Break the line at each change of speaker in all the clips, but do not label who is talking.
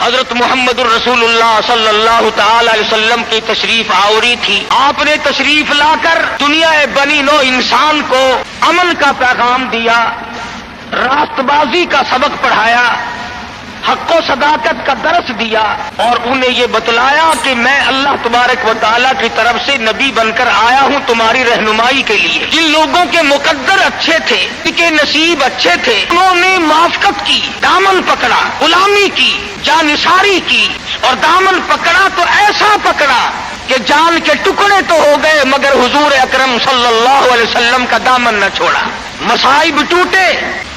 حضرت محمد الرسول اللہ صلی اللہ تعالی علیہ وسلم کی تشریف آوری تھی. آپ نے تشریف لا کر دنیا بنی نو انسان کو امن کا پیغام دیا، راست بازی کا سبق پڑھایا، حق و صداقت کا درس دیا، اور انہیں یہ بتلایا کہ میں اللہ تبارک و تعالیٰ کی طرف سے نبی بن کر آیا ہوں تمہاری رہنمائی کے لیے. جن لوگوں کے مقدر اچھے تھے، ان کے نصیب اچھے تھے، انہوں نے موافقت کی، دامن پکڑا، غلامی کی، جانثاری کی، اور دامن پکڑا تو ایسا پکڑا کہ جان کے ٹکڑے تو ہو گئے مگر حضور اکرم صلی اللہ علیہ وسلم کا دامن نہ چھوڑا. مصائب ٹوٹے،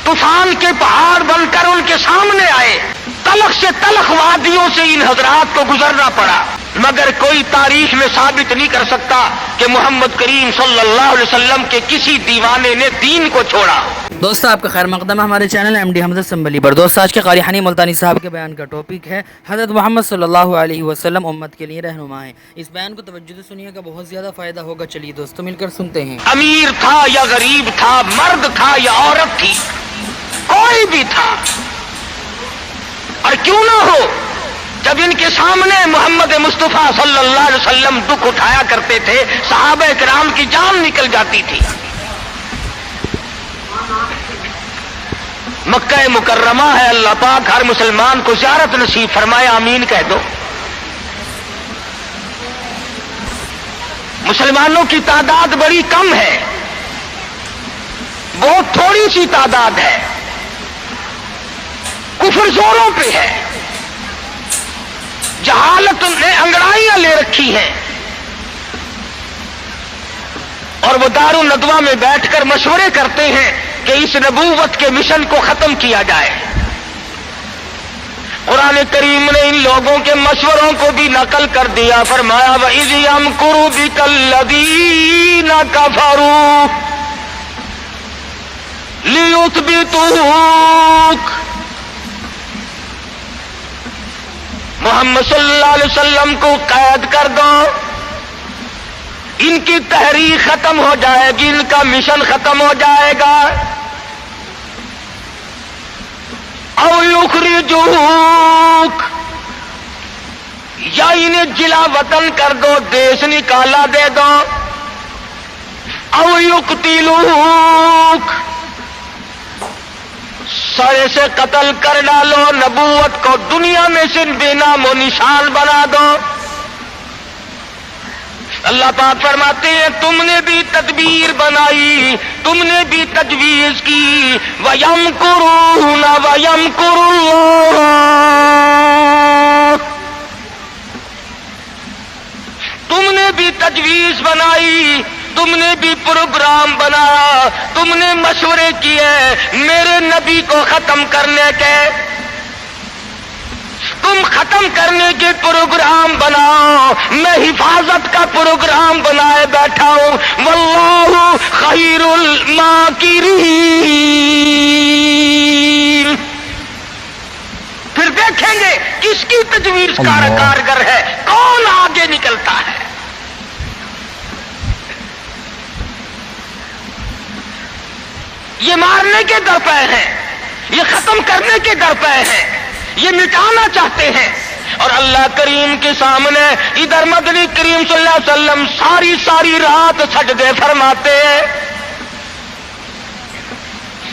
طوفان کے پہاڑ بن کر ان کے سامنے آئے، تلخ سے تلخ وادیوں سے ان حضرات کو گزرنا پڑا، مگر کوئی تاریخ میں ثابت نہیں کر سکتا کہ محمد کریم صلی اللہ علیہ وسلم کے کسی دیوانے نے دین کو چھوڑا.
دوست آپ کا خیر مقدم ہے ہمارے چینل ایم ڈی حمزہ سنبلی پر. دوست آج کے قاری حنی ملتانی صاحب کے بیان کا ٹاپک ہے حضرت محمد صلی اللہ علیہ وسلم امت کے لیے رہنما ہیں. اس بیان کو توجہ سے سنیے گا، بہت زیادہ فائدہ ہوگا. چلیے دوستو مل کر سنتے ہیں.
امیر تھا یا غریب تھا، مرد تھا یا عورت تھی، کوئی بھی تھا، اور کیوں نہ ہو، جب ان کے سامنے محمد مصطفیٰ صلی اللہ علیہ وسلم دکھ اٹھایا کرتے تھے، صحابہ کرام کی جان نکل جاتی تھی. مکہ مکرمہ ہے، اللہ پاک ہر مسلمان کو زیارت نصیب فرمائے، آمین کہہ دو. مسلمانوں کی تعداد بڑی کم ہے، بہت تھوڑی سی تعداد ہے، کفر زوروں پہ ہے، جہالت نے انگڑائیاں لے رکھی ہیں، اور وہ دار الندوہ میں بیٹھ کر مشورے کرتے ہیں کہ اس نبوت کے مشن کو ختم کیا جائے. قرآن کریم نے ان لوگوں کے مشوروں کو بھی نقل کر دیا، فرمایا وَإِذْ يَمْكُرُ بِكَ الَّذِينَ كَفَرُوا لِيُثْبِتُوكَ. محمد صلی اللہ علیہ وسلم کو قید کر دو، ان کی تحریک ختم ہو جائے گی، ان کا مشن ختم ہو جائے گا. او یخرجوک، یا انہیں جلا وطن کر دو، دیش نکالا دے دو. او یقتلوک، سرے سے قتل کر ڈالو، نبوت کو دنیا میں سے بے نام و نشان بنا دو. اللہ پاک فرماتے ہیں تم نے بھی تدبیر بنائی، تم نے بھی تجویز کی. وَيَمْكُرُونَ وَيَمْكُرُ اللَّهُ، تم نے بھی تجویز بنائی، تم نے بھی پروگرام بنایا، تم نے مشورے کیے میرے نبی کو ختم کرنے کے. تم ختم کرنے کے پروگرام بناؤ، میں حفاظت کا پروگرام بنائے بیٹھا ہوں. واللہ خیر الماکرین. پھر دیکھیں گے کس کی تجویز کارگر ہے، کون آگے نکلتا ہے. یہ مارنے کے درپے ہیں، یہ ختم کرنے کے درپے ہیں، یہ مٹانا چاہتے ہیں. اور اللہ کریم کے سامنے ادھر مدنی کریم صلی اللہ علیہ وسلم ساری رات سجدے فرماتے ہیں.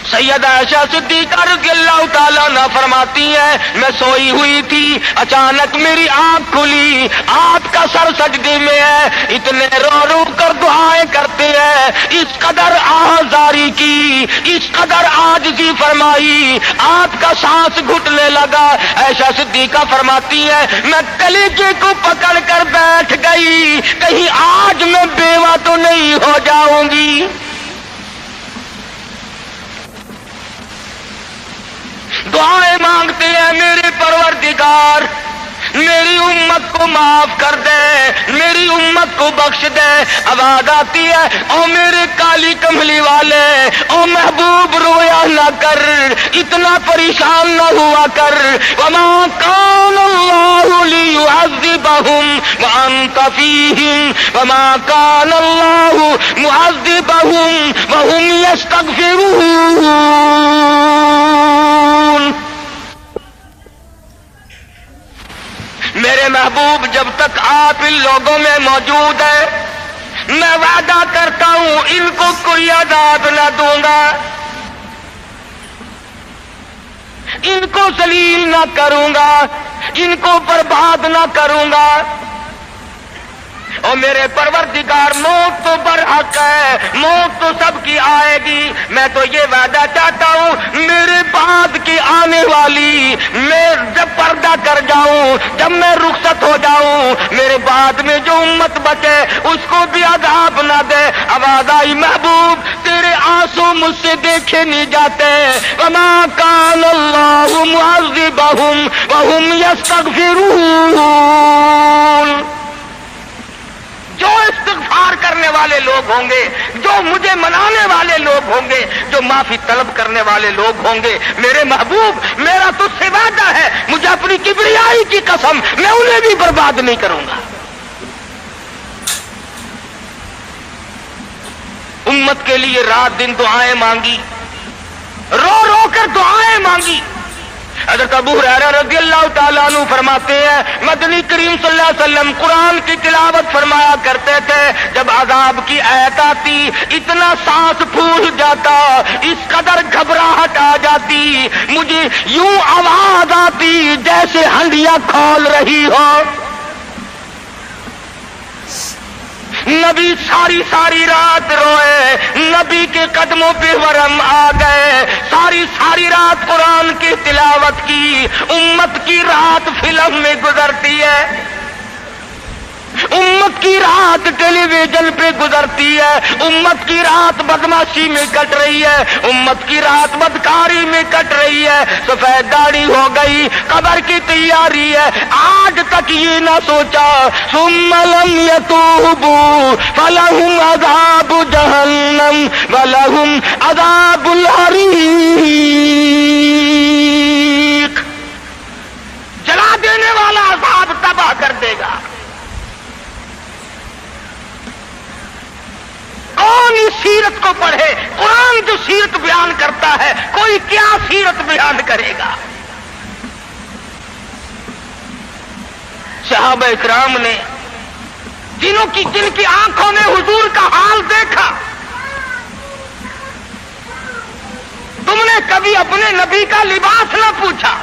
سیدہ عائشہ صدیقہ رضی اللہ تعالیٰ عنہ فرماتی ہے میں سوئی ہوئی تھی، اچانک میری آنکھ کھلی، آپ کا سر سجدے میں ہے، اتنے رو رو کر دعائیں کرتے ہیں، اس قدر آہذاری کی، اس قدر عاجزی فرمائی، آپ کا سانس گھٹنے لگا. عائشہ صدیقہ فرماتی ہے میں کلیجے کو پکڑ کر بیٹھ گئی، کہیں آج میں بیوہ تو نہیں ہو جاؤں گی. دعائیں مانگتے ہیں میرے پروردگار میری امت کو معاف کر دے، میری امت کو بخش دے. آواز آتی ہے او میرے کالی کملی والے، او محبوب رویا نہ کر، اتنا پریشان نہ ہوا کر. وما کان اللہ لیعذبہم وانت فیہم وما کان اللہ معذبہم وہم یستغفرون. میرے محبوب جب تک آپ ان لوگوں میں موجود ہیں میں وعدہ کرتا ہوں ان کو کوئی عذاب نہ دوں گا، ان کو ذلیل نہ کروں گا، ان کو برباد نہ کروں گا۔ اور میرے پروردگار موت تو برحق ہے، موت تو سب کی آئے گی، میں تو یہ وعدہ چاہتا ہوں میرے بعد کی آنے والی، میں جب پردہ کر جاؤں، جب میں رخصت ہو جاؤں، میرے بعد میں جو امت بچے اس کو بھی عذاب نہ دے۔ آواز آئی محبوب تیرے آنسو مجھ سے دیکھے نہیں جاتے، وما کان اللہ معذبہم وہم یستغفرون۔ جو استغفار کرنے والے لوگ ہوں گے، جو مجھے منانے والے لوگ ہوں گے، جو معافی طلب کرنے والے لوگ ہوں گے، میرے محبوب میرا تو سے وعدہ ہے، مجھے اپنی کبریائی کی قسم میں انہیں بھی برباد نہیں کروں گا۔ امت کے لیے رات دن دعائیں مانگی، رو رو کر دعائیں مانگی۔ حضرت ابو ہریرہ رضی اللہ تعالیٰ عنہ فرماتے ہیں مدنی کریم صلی اللہ علیہ وسلم قرآن کی تلاوت فرمایا کرتے تھے، جب عذاب کی آیت آتی اتنا سانس پھول جاتا، اس قدر گھبراہٹ آ جاتی، مجھے یوں آواز آتی جیسے ہنڈیاں کھول رہی ہو۔ نبی ساری ساری رات روئے، نبی کے قدموں پہ ورم آ گئے، ساری رات قرآن کی تلاوت کی۔ امت کی رات فلم میں گزرتی ہے، امت کی رات ٹیلی ویژن پہ گزرتی ہے، امت کی رات بدماشی میں کٹ رہی ہے، امت کی رات بدکاری میں کٹ رہی ہے، سفید داڑھی ہو گئی، قبر کی تیاری ہے، آج تک یہ نہ سوچا ثم لم یتوبوا فلہم عذاب جہنم ولہم عذاب الحریق۔ جلا دینے والا عذاب تباہ کر دے گا۔ کون اس سیرت کو پڑھے؟ قرآن جو سیرت بیان کرتا ہے کوئی کیا سیرت بیان کرے گا؟ صحابہ اکرام نے جن کی آنکھوں نے حضور کا حال دیکھا، تم نے کبھی اپنے نبی کا لباس نہ پوچھا،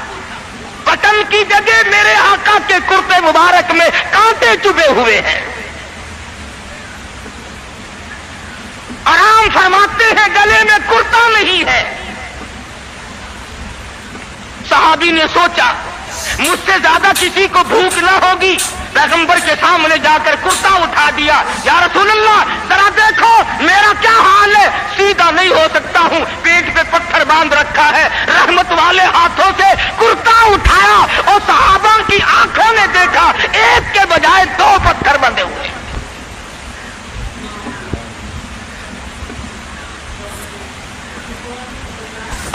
بٹن کی جگہ میرے آقا کے کرتے مبارک میں کانٹے چبھے ہوئے ہیں، آرام فرماتے ہیں گلے میں کرتا نہیں ہے۔ صحابی نے سوچا مجھ سے زیادہ کسی کو بھوک نہ ہوگی، پیغمبر کے سامنے جا کر کرتا اٹھا دیا، یا رسول اللہ ذرا دیکھو میرا کیا حال ہے، سیدھا نہیں ہو سکتا ہوں، پیٹ پہ پتھر باندھ رکھا ہے۔ رحمت والے ہاتھوں سے کرتا اٹھایا اور صحابہ کی آنکھوں نے دیکھا ایک کے بجائے دو پتھر بندھے ہوئے۔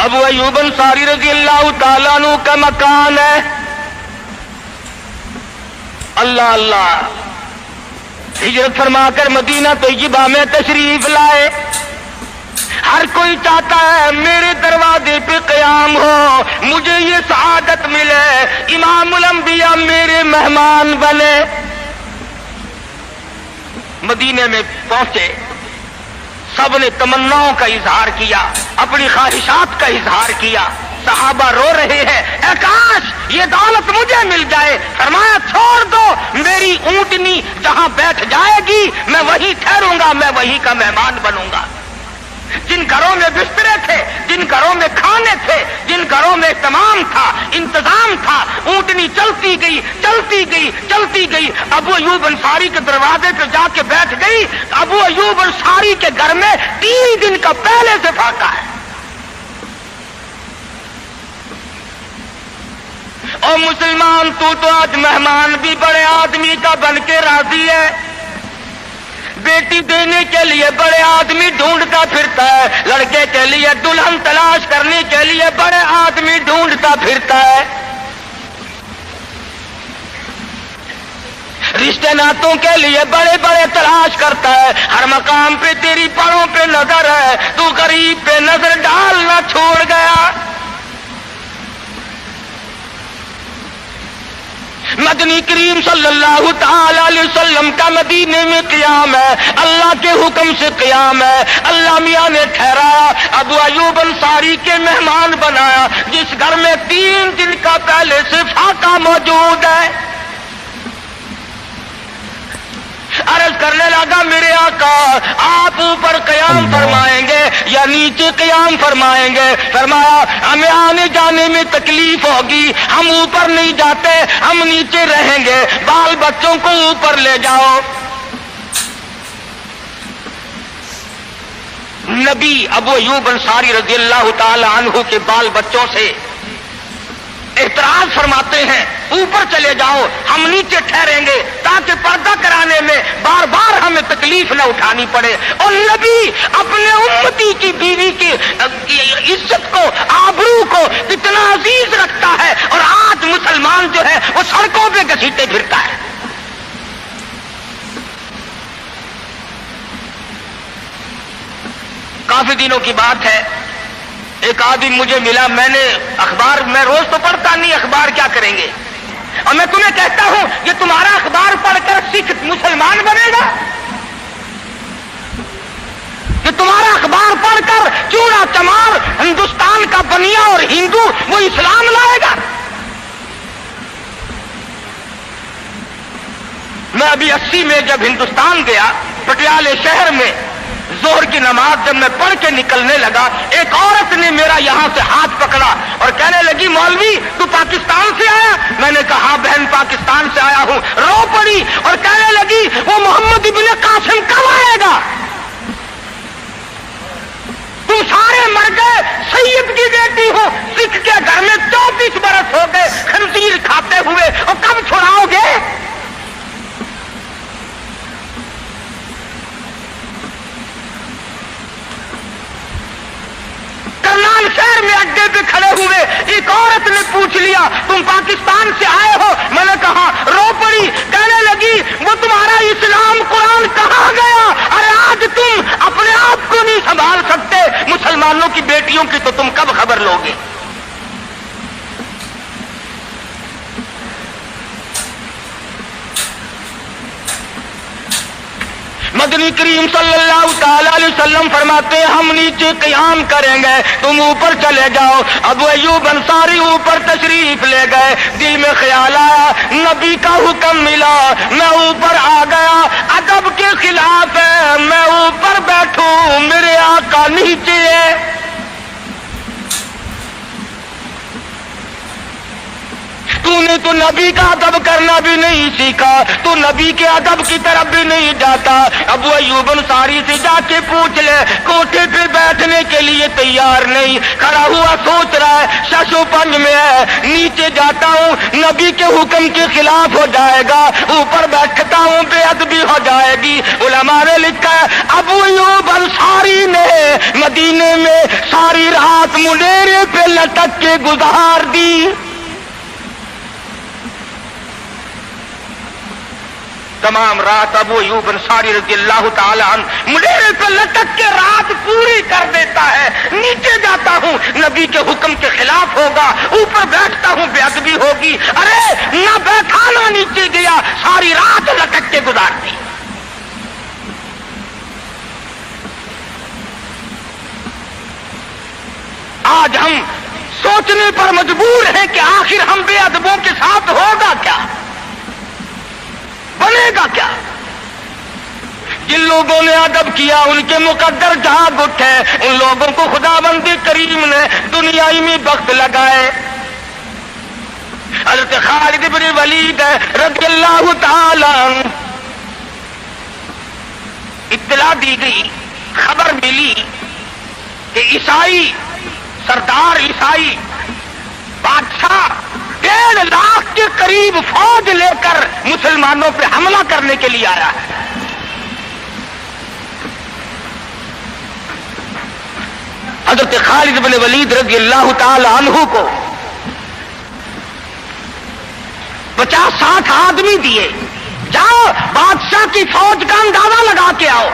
ابو ایوب انصاری رضی اللہ تعالیٰ عنہ کا مکان ہے، اللہ اللہ، ہجرت فرما کر مدینہ طیبہ میں تشریف لائے۔ ہر کوئی چاہتا ہے میرے دروازے پہ قیام ہو، مجھے یہ سعادت ملے، امام الانبیاء میرے مہمان بنے۔ مدینے میں پہنچے، سب نے تمناؤں کا اظہار کیا، اپنی خواہشات کا اظہار کیا، صحابہ رو رہے ہیں اے کاش یہ دولت مجھے مل جائے۔ فرمایا چھوڑ دو، میری اونٹنی جہاں بیٹھ جائے گی میں وہیں ٹھہروں گا، میں وہیں کا مہمان بنوں گا۔ جن گھروں میں بسترے تھے، جن گھروں میں کھانے تھے، جن گھروں میں اہتمام تھا، انتظام تھا، اونٹنی چلتی گئی چلتی گئی چلتی گئی، ابو ایوب انصاری کے دروازے پہ جا کے بیٹھ گئی۔ ابو ایوب انصاری کے گھر میں 3 دن کا پہلے سے فاقہ ہے۔ اور مسلمان تو آج مہمان بھی بڑے آدمی کا بن کے راضی ہے، بیٹی دینے کے لیے بڑے آدمی ڈھونڈتا پھرتا ہے، لڑکے کے لیے دلہن تلاش کرنے کے لیے بڑے آدمی ڈھونڈتا پھرتا ہے، رشتے ناتوں کے لیے بڑے بڑے تلاش کرتا ہے، ہر مقام پہ تیری پروں پہ نظر ہے، تو غریب پہ نظر ڈالنا چھوڑ گیا۔ مدنی کریم صلی اللہ تعالی علیہ وسلم کا مدینے میں قیام ہے، اللہ کے حکم سے قیام ہے۔ اللہ میاں نے ٹھہرایا، ابو ایوب انصاری کے مہمان بنایا، جس گھر میں 3 دن کا پہلے سے فاقہ موجود ہے۔ عرض کرنے لگا میرے آقا آپ اوپر قیام فرمائیں گے یا نیچے قیام فرمائیں گے؟ فرمایا ہمیں آنے جانے میں تکلیف ہوگی، ہم اوپر نہیں جاتے، ہم نیچے رہیں گے، بال بچوں کو اوپر لے جاؤ۔ نبی ابو ایوب انصاری رضی اللہ تعالی عنہ کے بال بچوں سے اعتراض فرماتے ہیں اوپر چلے جاؤ، ہم نیچے ٹھہریں گے تاکہ پردہ کرانے میں بار بار ہمیں تکلیف نہ اٹھانی پڑے۔ اور نبی اپنے امتی کی بیوی کی عزت کو، آبرو کو کتنا عزیز رکھتا ہے، اور آج مسلمان جو ہے وہ سڑکوں پہ گھسیٹے پھرتا ہے۔ کافی دنوں کی بات ہے، ایک آدمی مجھے ملا، میں نے اخبار، میں روز تو پڑھتا نہیں اخبار، کیا کریں گے، اور میں تمہیں کہتا ہوں یہ تمہارا اخبار پڑھ کر سکھ مسلمان بنے گا؟ یہ تمہارا اخبار پڑھ کر چوڑا چمار ہندوستان کا بنیا اور ہندو وہ اسلام لائے گا؟ میں ابھی 80 میں جب ہندوستان گیا، پٹیالے شہر میں ظہر کی نماز جب میں پڑھ کے نکلنے لگا، ایک عورت نے میرا یہاں سے ہاتھ پکڑا اور کہنے لگی مولوی تو پاکستان سے آیا؟ میں نے کہا ہاں بہن پاکستان سے آیا ہوں۔ رو پڑی اور کہنے لگی وہ محمد ابن قاسم کب آئے گا؟ تم سارے مر گئے، سید کی بیٹی ہو، سکھ کے گھر میں 34 برس ہو گئے خنزیر کھاتے ہوئے، اور کب چھڑاؤ گے؟ کرنال شہر میں اڈے پہ کھڑے ہوئے ایک عورت نے پوچھ لیا تم پاکستان سے آئے ہو؟ میں نے کہا، رو پڑی، کہنے لگی وہ تمہارا اسلام قرآن کہاں گیا؟ ارے آج تم اپنے آپ کو نہیں سنبھال سکتے، مسلمانوں کی بیٹیوں کی تو تم کب خبر لوگے؟ مدنی کریم صلی اللہ تعالی علیہ وسلم فرماتے ہیں ہم نیچے قیام کریں گے، تم اوپر چلے جاؤ۔ ابو ایوب انصاری اوپر تشریف لے گئے، دل میں خیال آیا نبی کا حکم ملا، میں اوپر آ گیا، ادب کے خلاف ہے میں اوپر بیٹھوں، میرے آقا نیچے ہے۔ تو نے تو نبی کا ادب کرنا بھی نہیں سیکھا، تو نبی کے ادب کی طرف بھی نہیں جاتا۔ ابو ایوب انصاری سے جا کے پوچھ لے، کوٹھے پہ بیٹھنے کے لیے تیار نہیں، کھڑا ہوا سوچ رہا ہے شش و پنج میں ہے، نیچے جاتا ہوں نبی کے حکم کے خلاف ہو جائے گا، اوپر بیٹھتا ہوں بے ادبی ہو جائے گی۔ علماء نے لکھا ہے ابو ایوب انصاری نے مدینے میں ساری رات منیرے پہ لٹک کے گزار دی۔ تمام رات ابو ایوب انصاری رضی اللہ تعالی عنہ منیرے پہ لٹک کے رات پوری کر دیتا ہے۔ نیچے جاتا ہوں نبی کے حکم کے خلاف ہوگا، اوپر بیٹھتا ہوں بے ادبی ہوگی، ارے نہ بیٹھا نہ نیچے گیا، ساری رات لٹک کے گزار دی۔ آج ہم سوچنے پر مجبور ہیں کہ آخر ہم بے ادبوں کے ساتھ ہوگا کیا، بنے گا کیا؟ جن لوگوں نے ادب کیا ان کے مقدر جاگ اٹھے، ان لوگوں کو خداوند کریم نے دنیائی میں بخت لگائے۔ حضرت خالد بن ولید رضی اللہ تعالی عنہ اطلاع دی گئی، خبر ملی کہ عیسائی سردار، عیسائی بادشاہ 1.5 لاکھ کے قریب فوج لے کر مسلمانوں پہ حملہ کرنے کے لیے آیا ہے۔ حضرت خالد بن ولید رضی اللہ تعالی عنہ کو 50-60 آدمی دیے، جاؤ بادشاہ کی فوج کا اندازہ لگا کے آؤ،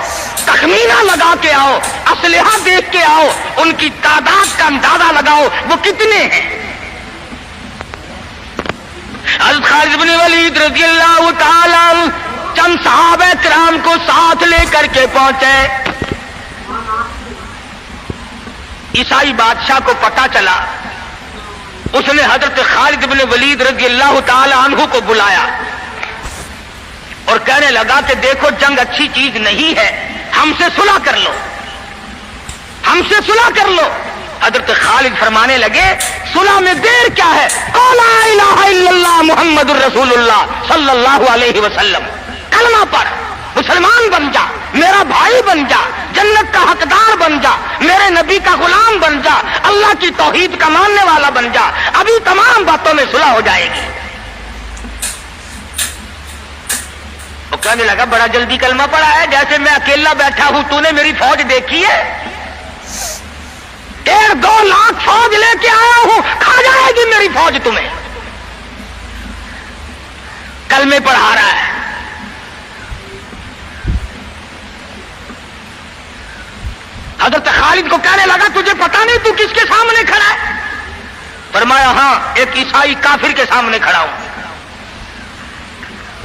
تخمینہ لگا کے آؤ، اسلحہ دیکھ کے آؤ، ان کی تعداد کا اندازہ لگاؤ وہ کتنے ہیں۔ حضرت خالد بن ولید رضی اللہ تعالی عنہ چند صحابہ کرام کو ساتھ لے کر کے پہنچے. عیسائی بادشاہ کو پتا چلا. اس نے حضرت خالد بن ولید رضی اللہ تعالی عنہ کو بلایا اور کہنے لگا کہ دیکھو جنگ اچھی چیز نہیں ہے, ہم سے صلح کر لو, ہم سے صلح کر لو. حضرت خالد فرمانے لگے صلح میں دیر کیا ہے, قول لا الہ الا اللہ محمد الرسول اللہ صلی اللہ علیہ وسلم, کلمہ پڑھ, مسلمان بن جا, میرا بھائی بن جا, جنت کا حقدار بن جا, میرے نبی کا غلام بن جا, اللہ کی توحید کا ماننے والا بن جا, ابھی تمام باتوں میں صلح ہو جائے گی. وہ کہنے لگا بڑا جلدی کلمہ پڑھا ہے, جیسے میں اکیلا بیٹھا ہوں, تو نے میری فوج دیکھی ہے, 1.5-2 لاکھ فوج لے کے آیا ہوں, کھا جائے گی میری فوج تمہیں. کلمے پڑھا رہا ہے. حضرت خالد کو کہنے لگا تجھے پتا نہیں تو کس کے سامنے کھڑا ہے؟ فرمایا ہاں, ایک عیسائی کافر کے سامنے کھڑا ہوں.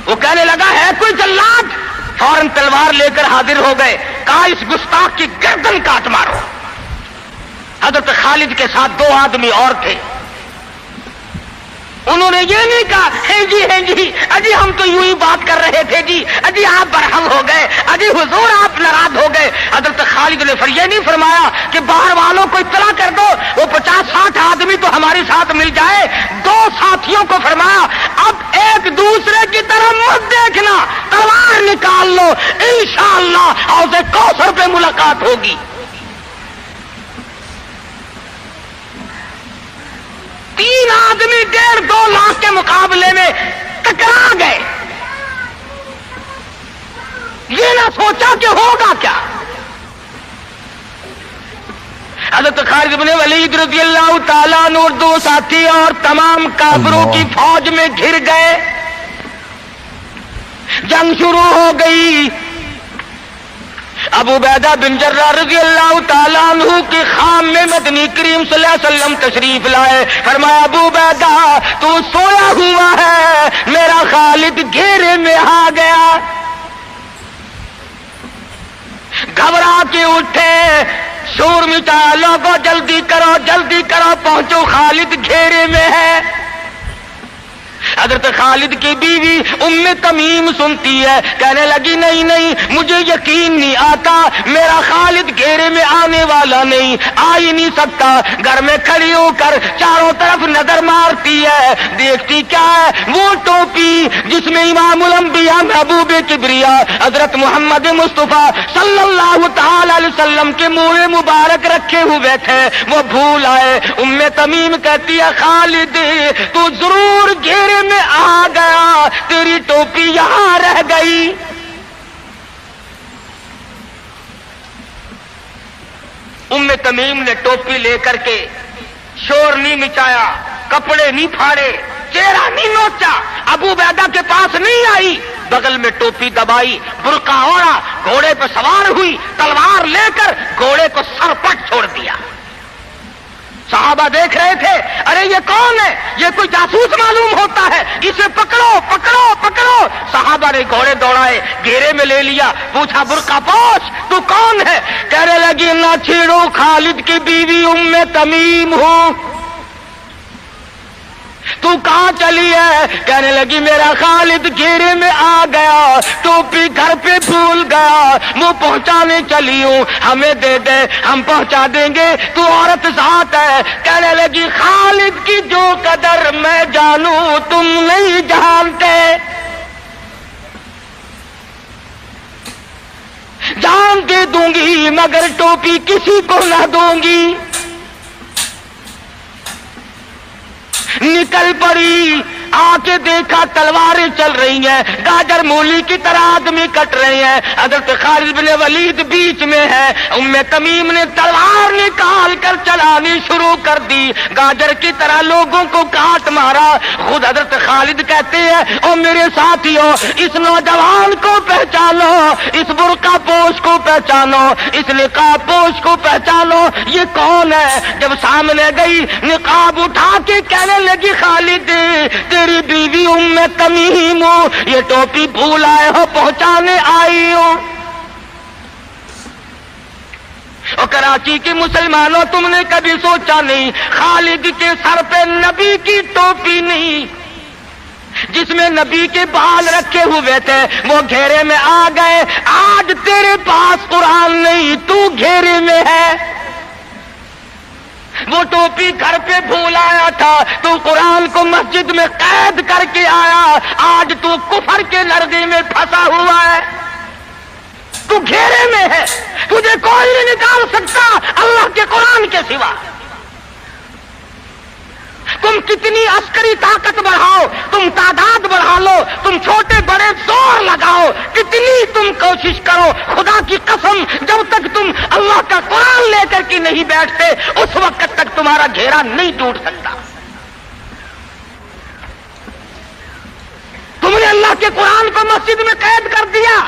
وہ کہنے لگا ہے کوئی جلاد؟ فوراً تلوار لے کر حاضر ہو گئے. کہا اس گستاخ کی گردن کاٹ مارو. حضرت خالد کے ساتھ 2 آدمی اور تھے. انہوں نے یہ نہیں کہا ہے جی اجی ہم تو یوں ہی بات کر رہے تھے جی, اجی آپ برہم ہو گئے, اجی حضور آپ ناراض ہو گئے. حضرت خالد نے یہ نہیں فرمایا کہ باہر والوں کو اطلاع کر دو, وہ 50-60 آدمی تو ہمارے ساتھ مل جائے. 2 ساتھیوں کو فرمایا اب ایک دوسرے کی طرف مت دیکھنا, تلوار نکال لو, انشاءاللہ حوض کوثر پہ ملاقات ہوگی. 3 آدمی 1.5-2 لاکھ کے مقابلے میں ٹکرا گئے. یہ نہ سوچا کہ ہوگا کیا. حضرت خالد بن ولید رضی اللہ تعالیٰ عنہ اور 2 ساتھی اور تمام کافروں کی فوج میں گھر گئے. جنگ شروع ہو گئی. ابو عبیدہ بن جراح رضی اللہ تعالیٰ عنہ کی خام میں مدنی کریم صلی اللہ علیہ وسلم تشریف لائے. فرمایا ابو عبیدہ تو سویا ہوا ہے, میرا خالد گھیرے میں آ گیا. گھبرا کے اٹھے, شور مچا, لوگوں جلدی کرو پہنچو, خالد گھیرے میں ہے. حضرت خالد کی بیوی ام تمیم سنتی ہے, کہنے لگی نہیں مجھے یقین نہیں آتا, میرا خالد گھیرے میں آنے والا نہیں, آ ہی نہیں سکتا. گھر میں کھڑی ہو کر چاروں طرف نظر مارتی ہے, دیکھتی کیا ہے, وہ ٹوپی جس میں امام الانبیاء محبوب کبریا حضرت محمد مصطفیٰ صلی اللہ تعالی علیہ وسلم کے منہ مبارک رکھے ہوئے تھے, وہ بھول آئے. ام تمیم کہتی ہے خالد تو ضرور گھیرے میں آ گیا, تیری ٹوپی یہاں رہ گئی. ام تمیم نے ٹوپی لے کر کے شور نہیں مچایا, کپڑے نہیں پھاڑے, چہرہ نہیں نوچا, ابو عبیدہ کے پاس نہیں آئی, بغل میں ٹوپی دبائی, برقع اوڑھا, گھوڑے پہ سوار ہوئی, تلوار لے کر گھوڑے کو سر پٹ چھوڑ دیا. صحابہ دیکھ رہے تھے, ارے یہ کون ہے, یہ کوئی جاسوس معلوم ہوتا ہے, اسے پکڑو. صحابہ نے گھوڑے دوڑائے, گھیرے میں لے لیا, پوچھا برقع پوش تو کون ہے؟ کہنے لگی نہ چھیڑو, خالد کی بیوی ام تمیم ہوں. تو کہاں چلی ہے؟ کہنے لگی میرا خالد گھیرے میں آ گیا, ٹوپی گھر پہ بھول گیا, وہ پہنچانے چلی ہوں, ہمیں دے دے ہم پہنچا دیں گے, تو عورت ذات ہے. کہنے لگی خالد کی جو قدر میں جانوں تم نہیں جانتے, جان دے دوں گی مگر ٹوپی کسی کو نہ دوں گی. نکل پڑی, آ کے دیکھا تلواریں چل رہی ہیں, گاجر مولی کی طرح آدمی کٹ رہے ہیں. حضرت خالد بن ولید بیچ میں ہے. ام تمیم نے تلوار نکال کر چلانی شروع کر دی, گاجر کی طرح لوگوں کو کاٹ مارا. خود حضرت خالد کہتے ہیں او میرے ساتھیوں, اس نوجوان کو پہچانو, اس برقع پوش کو پہچانو, اس نقاب پوش کو پہچانو, یہ کون ہے؟ جب سامنے گئی, نقاب اٹھا کے کہنے لگی خالد میری بیوی تمیم ہوں، یہ ٹوپی بھول آئے ہو پہنچانے آئی ہوں۔ اور کراچی کے مسلمانوں، تم نے کبھی سوچا نہیں خالد کے سر پہ نبی کی ٹوپی نہیں، جس میں نبی کے بال رکھے ہوئے تھے وہ گھیرے میں آ گئے۔ آج تیرے پاس قرآن نہیں، تو گھیرے میں ہے۔ وہ ٹوپی گھر پہ بھول آیا تھا، تو قرآن کو مسجد میں قید کر کے آیا، آج تو کفر کے لرزے میں پھنسا ہوا ہے، تو گھیرے میں ہے، تجھے کوئی نہیں نکال سکتا اللہ کے قرآن کے سوا۔ تم کتنی عسکری طاقت بڑھاؤ، تم تعداد بڑھا لو، تم چھوٹے بڑے زور لگاؤ، کتنی تم کوشش کرو، خدا کی قسم جب تک تم اللہ کا قرآن لے کر کے نہیں بیٹھتے اس وقت تک تمہارا گھیرا نہیں ٹوٹ سکتا۔ تم نے اللہ کے قرآن کو مسجد میں قید کر دیا۔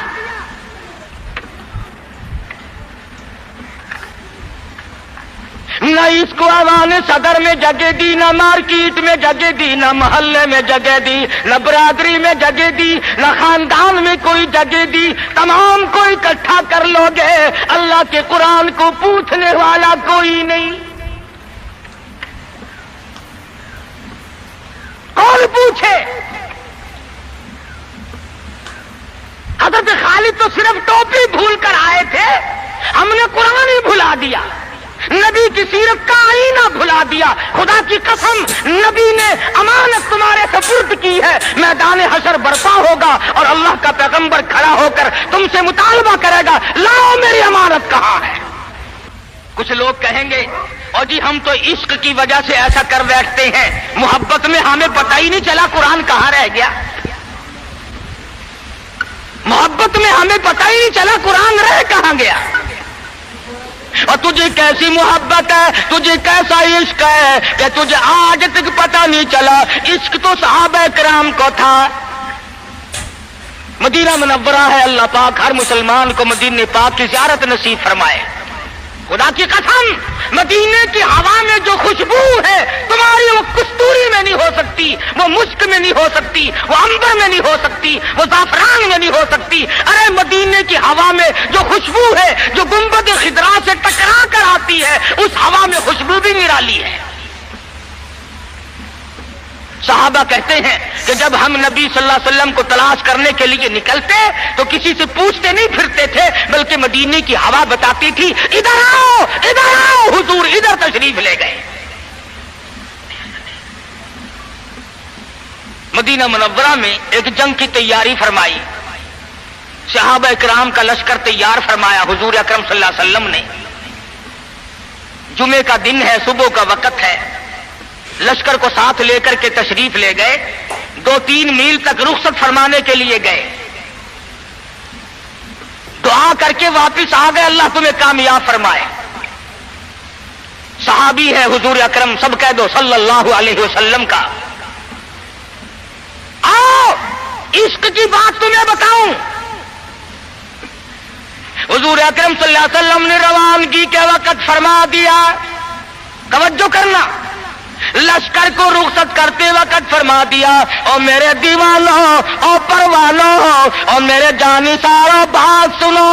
نہ اس کو عوام صدر میں جگہ دی، نہ مارکیٹ میں جگہ دی، نہ محلے میں جگہ دی، نہ برادری میں جگہ دی، نہ خاندان میں کوئی جگہ دی۔ تمام کو اکٹھا کر لو گے، اللہ کے قرآن کو پوچھنے والا کوئی نہیں۔ کون پوچھے؟ حضرت خالد تو صرف ٹوپی بھول کر آئے تھے، ہم نے قرآن ہی بھلا دیا، نبی کی سیرت کا آئینہ بھلا دیا۔ خدا کی قسم نبی نے امانت تمہارے سپرد کی ہے، میدان حشر برپا ہوگا اور اللہ کا پیغمبر کھڑا ہو کر تم سے مطالبہ کرے گا، لاؤ میری امانت کہاں ہے؟ کچھ لوگ کہیں گے اور جی ہم تو عشق کی وجہ سے ایسا کر بیٹھتے ہیں، محبت میں ہمیں پتہ ہی نہیں چلا قرآن کہاں رہ گیا، محبت میں ہمیں پتہ ہی نہیں چلا قرآن رہ کہاں گیا۔ اور تجھے کیسی محبت ہے، تجھے کیسا عشق ہے کہ تجھے آج تک پتہ نہیں چلا۔ عشق تو صحابہ کرام کو تھا۔ مدینہ منورہ ہے، اللہ پاک ہر مسلمان کو مدینہ پاک کی زیارت نصیب فرمائے۔ خدا کی قسم مدینے کی ہوا میں جو خوشبو ہے تمہاری وہ کستوری میں نہیں ہو سکتی، وہ مشک میں نہیں ہو سکتی، وہ عنبر میں نہیں ہو سکتی، وہ زعفران میں نہیں ہو سکتی۔ ارے مدینے کی ہوا میں جو خوشبو ہے، جو گنبد خضرا سے ٹکرا کر آتی ہے، اس ہوا میں خوشبو بھی نرالی ہے۔ صحابہ کہتے ہیں کہ جب ہم نبی صلی اللہ علیہ وسلم کو تلاش کرنے کے لیے نکلتے تو کسی سے پوچھتے نہیں پھرتے تھے، بلکہ مدینے کی ہوا بتاتی تھی ادھر آؤ ادھر آؤ، حضور ادھر تشریف لے گئے۔ مدینہ منورہ میں ایک جنگ کی تیاری فرمائی، صحابہ کرام کا لشکر تیار فرمایا حضور اکرم صلی اللہ علیہ وسلم نے۔ جمعے کا دن ہے، صبح کا وقت ہے، لشکر کو ساتھ لے کر کے تشریف لے گئے، 2-3 میل تک رخصت فرمانے کے لیے گئے، دعا کر کے واپس آ گئے، اللہ تمہیں کامیاب فرمائے۔ صحابی ہے حضور اکرم، سب کہہ دو صلی اللہ علیہ وسلم کا۔ آؤ عشق کی بات تمہیں بتاؤں، حضور اکرم صلی اللہ علیہ وسلم نے روانگی کے وقت فرما دیا، توجہ کرنا، لشکر کو رخصت کرتے وقت فرما دیا، اور میرے دیوانوں اور پروانوں اور میرے جانثاروں بات سنو،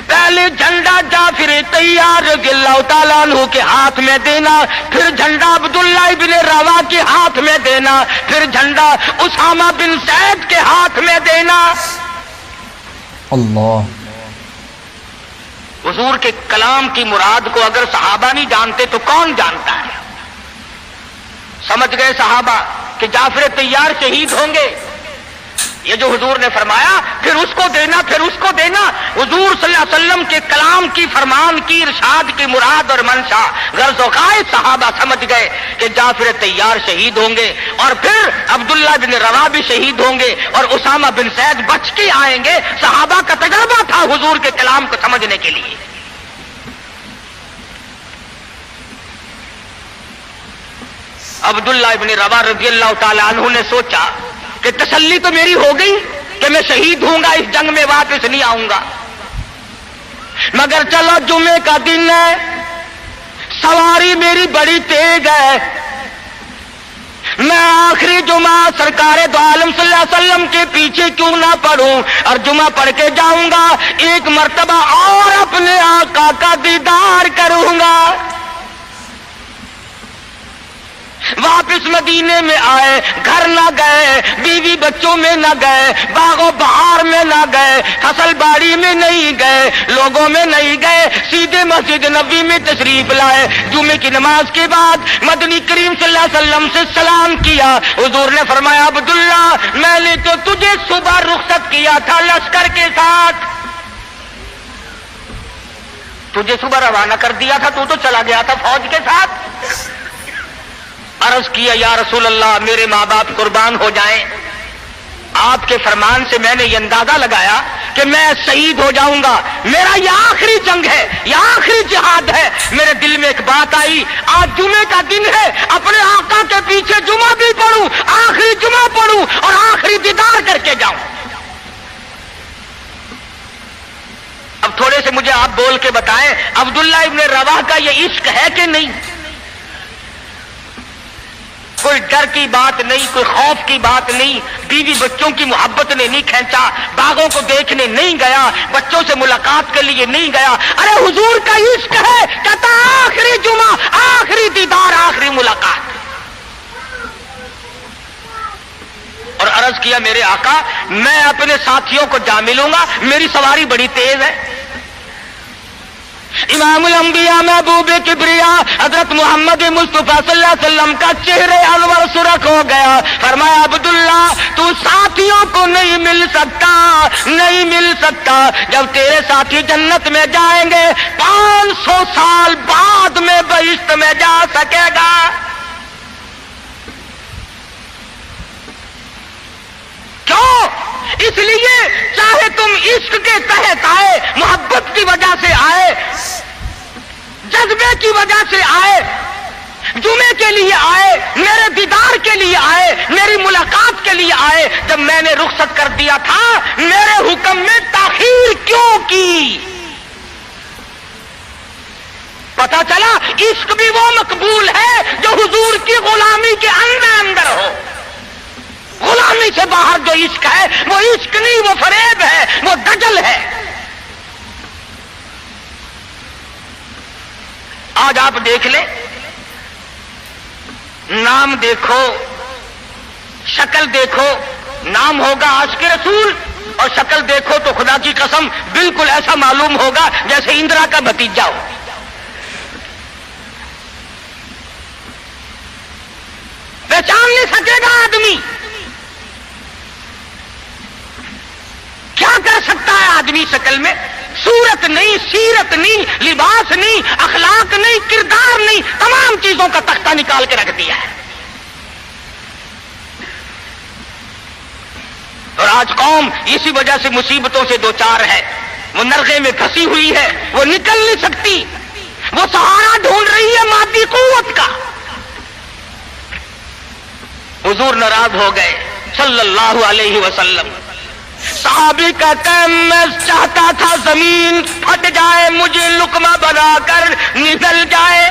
پہلے جھنڈا جعفر طیار رضی اللہ تعالیٰ عنہ کے ہاتھ میں دینا، پھر جھنڈا عبداللہ ابن روا کے ہاتھ میں دینا، پھر جھنڈا اسامہ بن زید کے ہاتھ میں دینا۔
اللہ،
حضور کے کلام کی مراد کو اگر صحابہ نہیں جانتے تو کون جانتا ہے؟ سمجھ گئے صحابہ کہ جعفر طیار شہید ہوں گے، یہ جو حضور نے فرمایا پھر اس کو دینا پھر اس کو دینا۔ حضور صلی اللہ علیہ وسلم کے کلام کی، فرمان کی، ارشاد کی مراد اور منشا غرض و غائب صحابہ سمجھ گئے کہ جعفر طیار شہید ہوں گے، اور پھر عبداللہ بن روا بھی شہید ہوں گے، اور اسامہ بن زید بچ کے آئیں گے۔ صحابہ کا تجربہ تھا حضور کے کلام کو سمجھنے کے لیے۔ عبداللہ ابن روا رضی اللہ تعالی عنہ نے سوچا کہ تسلی تو میری ہو گئی کہ میں شہید ہوں گا، اس جنگ میں واپس نہیں آؤں گا، مگر چلو جمعے کا دن ہے، سواری میری بڑی تیز ہے، میں آخری جمعہ سرکار دو عالم صلی اللہ علیہ وسلم کے پیچھے کیوں نہ پڑھوں اور جمعہ پڑھ کے جاؤں گا، ایک مرتبہ اور اپنے آقا کا دیدار کروں گا۔ واپس مدینے میں آئے، گھر نہ گئے، بیوی بچوں میں نہ گئے، باغ و بہار میں نہ گئے، فصل باڑی میں نہیں گئے، لوگوں میں نہیں گئے، سیدھے مسجد نبوی میں تشریف لائے۔ جمعے کی نماز کے بعد مدنی کریم صلی اللہ علیہ وسلم سے سلام کیا۔ حضور نے فرمایا عبداللہ، میں نے تو تجھے صبح رخصت کیا تھا لشکر کے ساتھ، تجھے صبح روانہ کر دیا تھا، تو چلا گیا تھا فوج کے ساتھ۔ عرض کیا یا رسول اللہ، میرے ماں باپ قربان ہو جائیں، آپ کے فرمان سے میں نے یہ اندازہ لگایا کہ میں شہید ہو جاؤں گا، میرا یہ آخری جنگ ہے، یہ آخری جہاد ہے۔ میرے دل میں ایک بات آئی، آج جمعے کا دن ہے، اپنے آقا کے پیچھے جمعہ بھی پڑھوں، آخری جمعہ پڑھوں اور آخری دیدار کر کے جاؤں۔ اب تھوڑے سے مجھے آپ بول کے بتائیں، عبداللہ ابن رواح کا یہ عشق ہے کہ نہیں؟ کوئی ڈر کی بات نہیں، کوئی خوف کی بات نہیں، بیوی بچوں کی محبت نے نہیں کھینچا، باغوں کو دیکھنے نہیں گیا، بچوں سے ملاقات کے لیے نہیں گیا۔ ارے حضور کا عشق ہے، کہتا آخری جمعہ، آخری دیدار، آخری ملاقات۔ اور عرض کیا میرے آقا، میں اپنے ساتھیوں کو جا ملوں گا، میری سواری بڑی تیز ہے۔ امام الانبیاء محبوب کبریا حضرت محمد مصطفیٰ صلی اللہ علیہ وسلم کا چہرے انور سرخ ہو گیا۔ فرمایا عبداللہ، تو ساتھیوں کو نہیں مل سکتا، نہیں مل سکتا، جب تیرے ساتھی جنت میں جائیں گے 500 سال بعد میں بہشت میں جا سکے گا۔ کیوں؟ اس لیے چاہے تم عشق کے تحت آئے، محبت کی وجہ سے آئے، جذبے کی وجہ سے آئے، جمعے کے لیے آئے، میرے دیدار کے لیے آئے، میری ملاقات کے لیے آئے، جب میں نے رخصت کر دیا تھا، میرے حکم میں تاخیر کیوں کی؟ پتا چلا عشق بھی وہ مقبول ہے جو حضور کی غلامی کے اندر ہو۔ غلامی سے باہر جو عشق ہے وہ عشق نہیں، وہ فریب ہے، وہ دجل ہے۔ آج آپ دیکھ لیں، نام دیکھو، شکل دیکھو، نام ہوگا عاشق رسول اور شکل دیکھو تو خدا کی قسم بالکل ایسا معلوم ہوگا جیسے اندرا کا بھتیجا ہو۔ پہچان نہیں سکے گا آدمی۔ کیا کر سکتا ہے آدمی شکل میں؟ صورت نہیں، سیرت نہیں، لباس نہیں، اخلاق نہیں، کردار نہیں، تمام چیزوں کا تختہ نکال کے رکھ دیا ہے۔ اور آج قوم اسی وجہ سے مصیبتوں سے دوچار ہے، وہ نرغے میں پھنسی ہوئی ہے، وہ نکل نہیں سکتی، وہ سہارا ڈھونڈ رہی ہے مادی قوت کا۔ حضور ناراض ہو گئے صلی اللہ علیہ وسلم۔ صحابی کہتے ہیں میں چاہتا تھا زمین پھٹ جائے، مجھے لقمہ بنا کر نگل جائے۔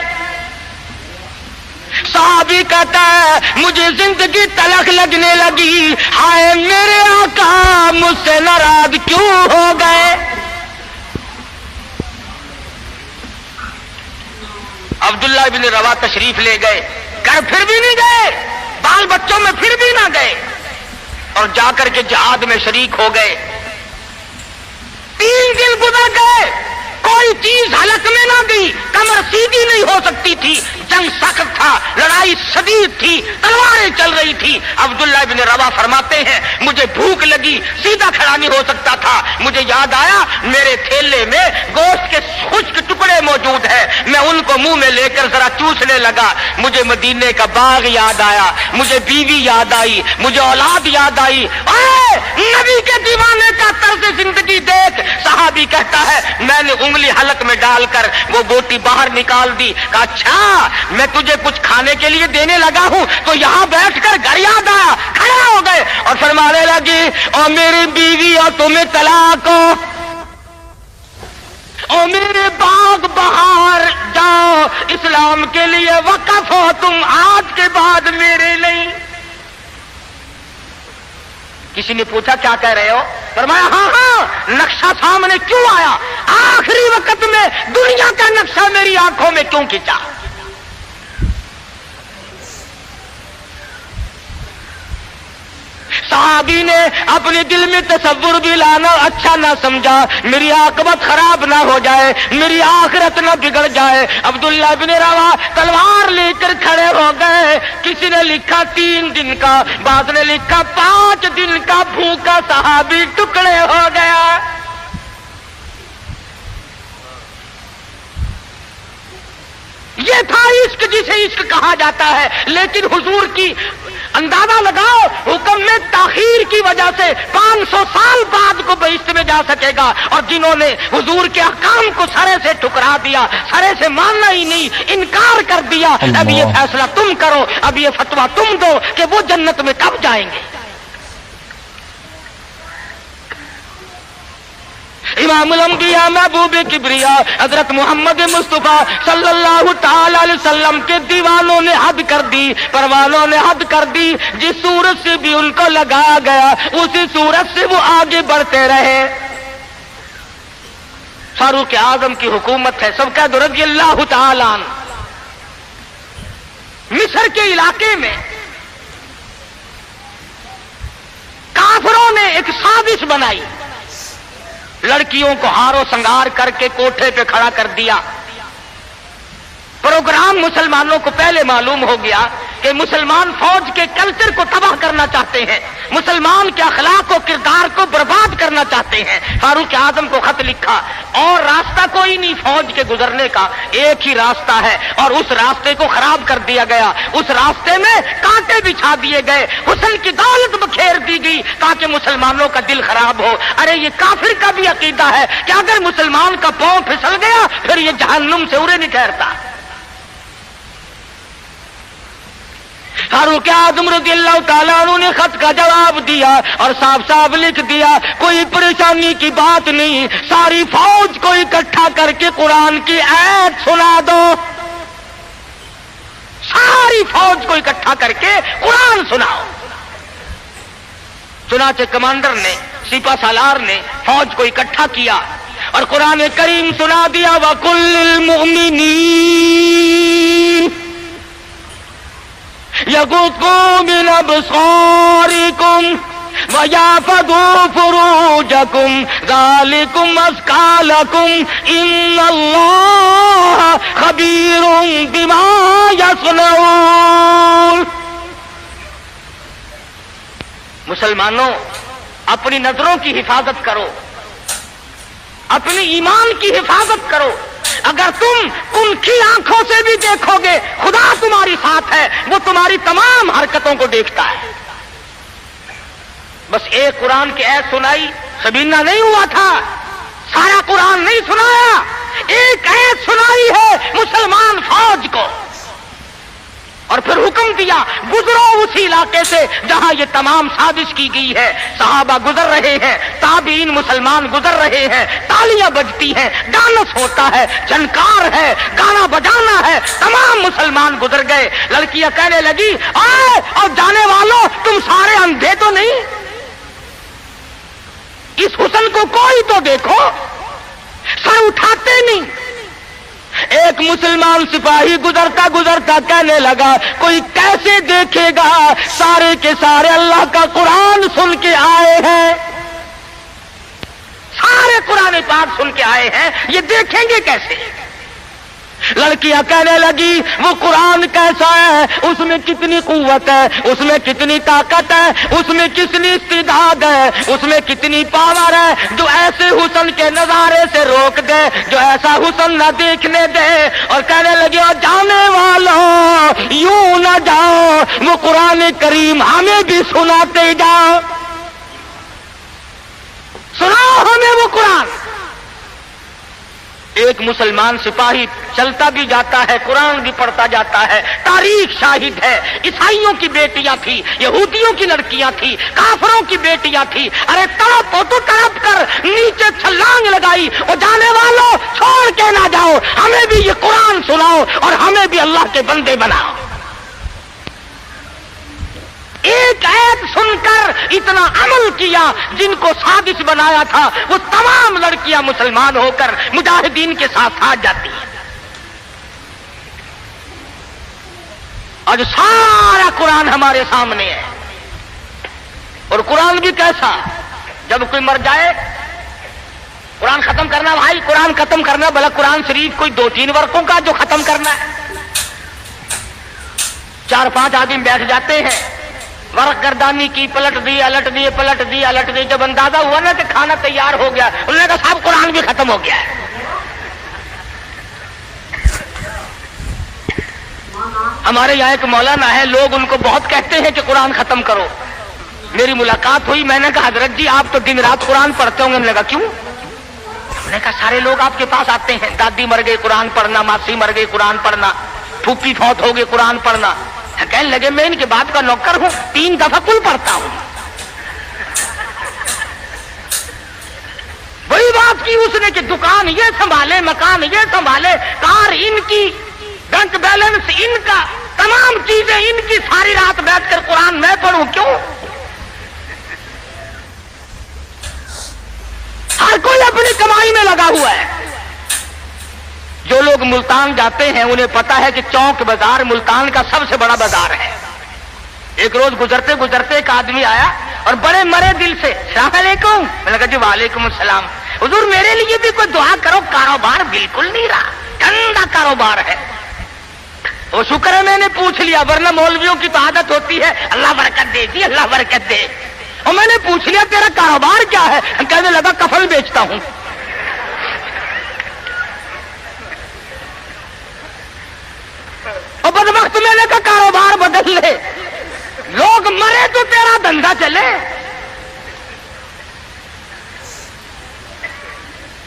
صحابی کہتا ہے مجھے زندگی تلخ لگنے لگی، ہائے میرے آقا مجھ سے ناراض کیوں ہو گئے؟ عبداللہ ابن رواح تشریف لے گئے، گھر پھر بھی نہیں گئے، بال بچوں میں پھر بھی نہ گئے، اور جا کر کے جہاد میں شریک ہو گئے۔ 3 دن گزر گئے، کوئی چیز حلق میں نہ گئی، کمر سیدھی نہیں ہو سکتی تھی، جنگ سخت تھا، لڑائی شدید تھی، تلواریں چل رہی تھی۔ عبداللہ ابن رواح فرماتے ہیں مجھے بھوک لگی، سیدھا کھڑا نہیں ہو سکتا تھا، مجھے یاد آیا میرے تھیلے میں گوشت کے خشک ٹکڑے موجود ہیں، میں ان کو منہ میں لے کر ذرا چوسنے لگا، مجھے مدینے کا باغ یاد آیا، مجھے بیوی یاد آئی، مجھے اولاد یاد آئی۔ اے نبی کے دیوانے کا طرز زندگی دیکھ۔ صحابی کہتا ہے میں نے انگلی حلق میں ڈال کر وہ بوٹی باہر نکال دی، کہا اچھا میں تجھے کچھ کھانے کے لیے دینے لگا ہوں تو یہاں بیٹھ کر گھر یاد آیا، کھڑے ہو گئے اور فرمانے لگی اور میری بیوی اور تمہیں طلاق ہو، اور میرے باغ بہار جاؤ اسلام کے لیے وقف ہو تم، آج کے بعد میرے نہیں۔ کسی نے پوچھا کیا کہہ رہے ہو؟ فرمایا ہاں ہاں، نقشہ سامنے کیوں آیا؟ آخری وقت میں دنیا کا نقشہ میری آنکھوں میں کیوں کھینچا؟ صحابی نے اپنے دل میں تصور بھی لانا اچھا نہ سمجھا، میری عاقبت خراب نہ ہو جائے، میری آخرت نہ بگڑ جائے۔ عبداللہ بن روا تلوار لے کر کھڑے ہو گئے۔ کسی نے لکھا 3 دن کا، بعض نے لکھا 5 دن کا بھوکا صحابی ٹکڑے ہو گیا۔ یہ تھا عشق جسے عشق کہا جاتا ہے، لیکن حضور کی اندازہ لگاؤ، حکم میں تاخیر کی وجہ سے 500 سال بعد کو بہشت میں جا سکے گا، اور جنہوں نے حضور کے احکام کو سرے سے ٹھکرا دیا، سرے سے ماننا ہی نہیں، انکار کر دیا، اب یہ فیصلہ تم کرو، اب یہ فتویٰ تم دو کہ وہ جنت میں کب جائیں گے۔ امام الانبیاء محبوب کبریا حضرت محمد مصطفیٰ صلی اللہ تعالی علیہ وسلم کے دیوانوں نے حد کر دی، پروانوں نے حد کر دی، جس صورت سے بھی ان کو لگایا گیا اسی صورت سے وہ آگے بڑھتے رہے۔ فاروق اعظم کی حکومت ہے، سب کا رضی اللہ تعالی عنہ۔ مصر کے علاقے میں کافروں نے ایک سازش بنائی، لڑکیوں کو ہار و سنگار کر کے کوٹھے پہ کھڑا کر دیا۔ پروگرام مسلمانوں کو پہلے معلوم ہو گیا کہ مسلمان فوج کے کلچر کو تباہ کرنا چاہتے ہیں، مسلمان کے اخلاق و کردار کو برباد کرنا چاہتے ہیں۔ فاروق اعظم کو خط لکھا، اور راستہ کوئی نہیں فوج کے گزرنے کا، ایک ہی راستہ ہے، اور اس راستے کو خراب کر دیا گیا، اس راستے میں کانٹے بچھا دیے گئے، حسن کی دولت بکھیر دی گئی تاکہ مسلمانوں کا دل خراب ہو۔ ارے یہ کافر کا بھی عقیدہ ہے کہ اگر مسلمان کا پاؤں پھسل گیا پھر یہ جہنم سے اڑے نہیں ٹھہرتا۔ فاروق اعظم رضی اللہ تعالیٰ عنہ نے خط کا جواب دیا اور صاف صاف لکھ دیا، کوئی پریشانی کی بات نہیں، ساری فوج کو اکٹھا کر کے قرآن کی آیت سنا دو، ساری فوج کو اکٹھا کر کے قرآن سناؤ۔ چنانچہ کمانڈر نے، سپہ سالار نے فوج کو اکٹھا کیا اور قرآن کریم سنا دیا، وَقُلْ لِلْمُؤْمِنِينَ يغضوا من أبصاركم ويحفظوا فروجكم ذلكم أزكى لكم إن الله خبير بما يصنعون۔ مسلمانوں، اپنی نظروں کی حفاظت کرو، اپنی ایمان کی حفاظت کرو۔ اگر تم ان کی آنکھوں سے بھی دیکھو گے خدا تمہاری ساتھ ہے، وہ تمہاری تمام حرکتوں کو دیکھتا ہے۔ بس ایک قرآن کی آیت سنائی، سبینہ نہیں ہوا تھا، سارا قرآن نہیں سنایا، ایک آیت سنائی ہے مسلمان فوج کو، اور پھر حکم دیا گزرو اسی علاقے سے جہاں یہ تمام سازش کی گئی ہے۔ صحابہ گزر رہے ہیں، تابعین مسلمان گزر رہے ہیں، تالیاں بجتی ہیں، ڈانس ہوتا ہے، جھنکار ہے، گانا بجانا ہے، تمام مسلمان گزر گئے۔ لڑکیاں کہنے لگی، آئے اور جانے والوں تم سارے اندھے تو نہیں؟ اس حسن کو کوئی تو دیکھو، سر اٹھاتے نہیں۔ ایک مسلمان سپاہی گزرتا گزرتا کہنے لگا، کوئی کیسے دیکھے گا، سارے کے سارے اللہ کا قرآن سن کے آئے ہیں، سارے قرآن پاک سن کے آئے ہیں، یہ دیکھیں گے کیسے؟ لڑکیاں کہنے لگی، وہ قرآن کیسا ہے، اس میں کتنی قوت ہے، اس میں کتنی طاقت ہے، اس میں کتنی استعداد ہے، اس میں کتنی پاور ہے، جو ایسے حسن کے نظارے سے روک دے، جو ایسا حسن نہ دیکھنے دے۔ اور کہنے لگے، اور جانے والوں یوں نہ جاؤ، وہ قرآن کریم ہمیں بھی سناتے جاؤ، سناؤ ہمیں وہ قرآن۔ ایک مسلمان سپاہی چلتا بھی جاتا ہے، قرآن بھی پڑھتا جاتا ہے، تاریخ شاہد ہے، عیسائیوں کی بیٹیاں تھی، یہودیوں کی لڑکیاں تھی، کافروں کی بیٹیاں تھی، ارے تڑپ ہو تو تڑپ کر نیچے چھلانگ لگائی، اور جانے والوں چھوڑ کے نہ جاؤ، ہمیں بھی یہ قرآن سناؤ اور ہمیں بھی اللہ کے بندے بناؤ۔ ایک ایت سن کر اتنا عمل کیا، جن کو سازش بنایا تھا وہ تمام لڑکیاں مسلمان ہو کر مجاہدین کے ساتھ ساتھ جاتی ہیں۔ آج سارا قرآن ہمارے سامنے ہے، اور قرآن بھی کیسا، جب کوئی مر جائے قرآن ختم کرنا، بھائی قرآن ختم کرنا، بھلا قرآن شریف کوئی 2-3 ورقوں کا جو ختم کرنا ہے، 4-5 آدمی بیٹھ جاتے ہیں، ورق گردانی کی، پلٹ دی الٹ دی پلٹ دی الٹ دی، جب اندازہ ہوا نا کہ کھانا تیار ہو گیا، انہوں نے کہا صاحب قرآن بھی ختم ہو گیا ہے۔ ہمارے یہاں ایک مولانا ہے، لوگ ان کو بہت کہتے ہیں کہ قرآن ختم کرو۔ میری ملاقات ہوئی، میں نے کہا حضرت جی آپ تو دن رات قرآن پڑھتے ہوں گے؟ انہوں نے کہا کیوں؟ میں نے کہا سارے لوگ آپ کے پاس آتے ہیں، دادی مر گئی قرآن پڑھنا، ماسی مر گئی قرآن پڑھنا، پھوپھی فوت ہو گئی قرآن پڑھنا۔ کہنے لگے میں ان کے باپ کا نوکر ہوں، 3 دفعہ کل پڑھتا ہوں۔ بڑی بات کی اس نے کہ دکان یہ سنبھالے، مکان یہ سنبھالے، کار ان کی، بینک بیلنس ان کا، تمام چیزیں ان کی، ساری رات بیٹھ کر قرآن میں پڑھوں کیوں؟ ہر کوئی اپنی کمائی میں لگا ہوا ہے۔ جو لوگ ملتان جاتے ہیں انہیں پتا ہے کہ چوک بازار ملتان کا سب سے بڑا بازار ہے۔ ایک روز گزرتے گزرتے ایک آدمی آیا اور بڑے مرے دل سے السلام علیکم، میں نے کہا جی وعلیکم السلام، حضور میرے لیے بھی کوئی دعا کرو، کاروبار بالکل نہیں رہا، گندا کاروبار ہے۔ وہ شکر ہے میں نے پوچھ لیا، ورنہ مولویوں کی تو عادت ہوتی ہے اللہ برکت دے جی اللہ برکت دے، اور میں نے پوچھ لیا تیرا کاروبار کیا ہے؟ کہنے لگا کفن بیچتا ہوں۔ اور بدبخت میں نے کہا کاروبار بدل لے، لوگ مرے تو تیرا دھندا چلے۔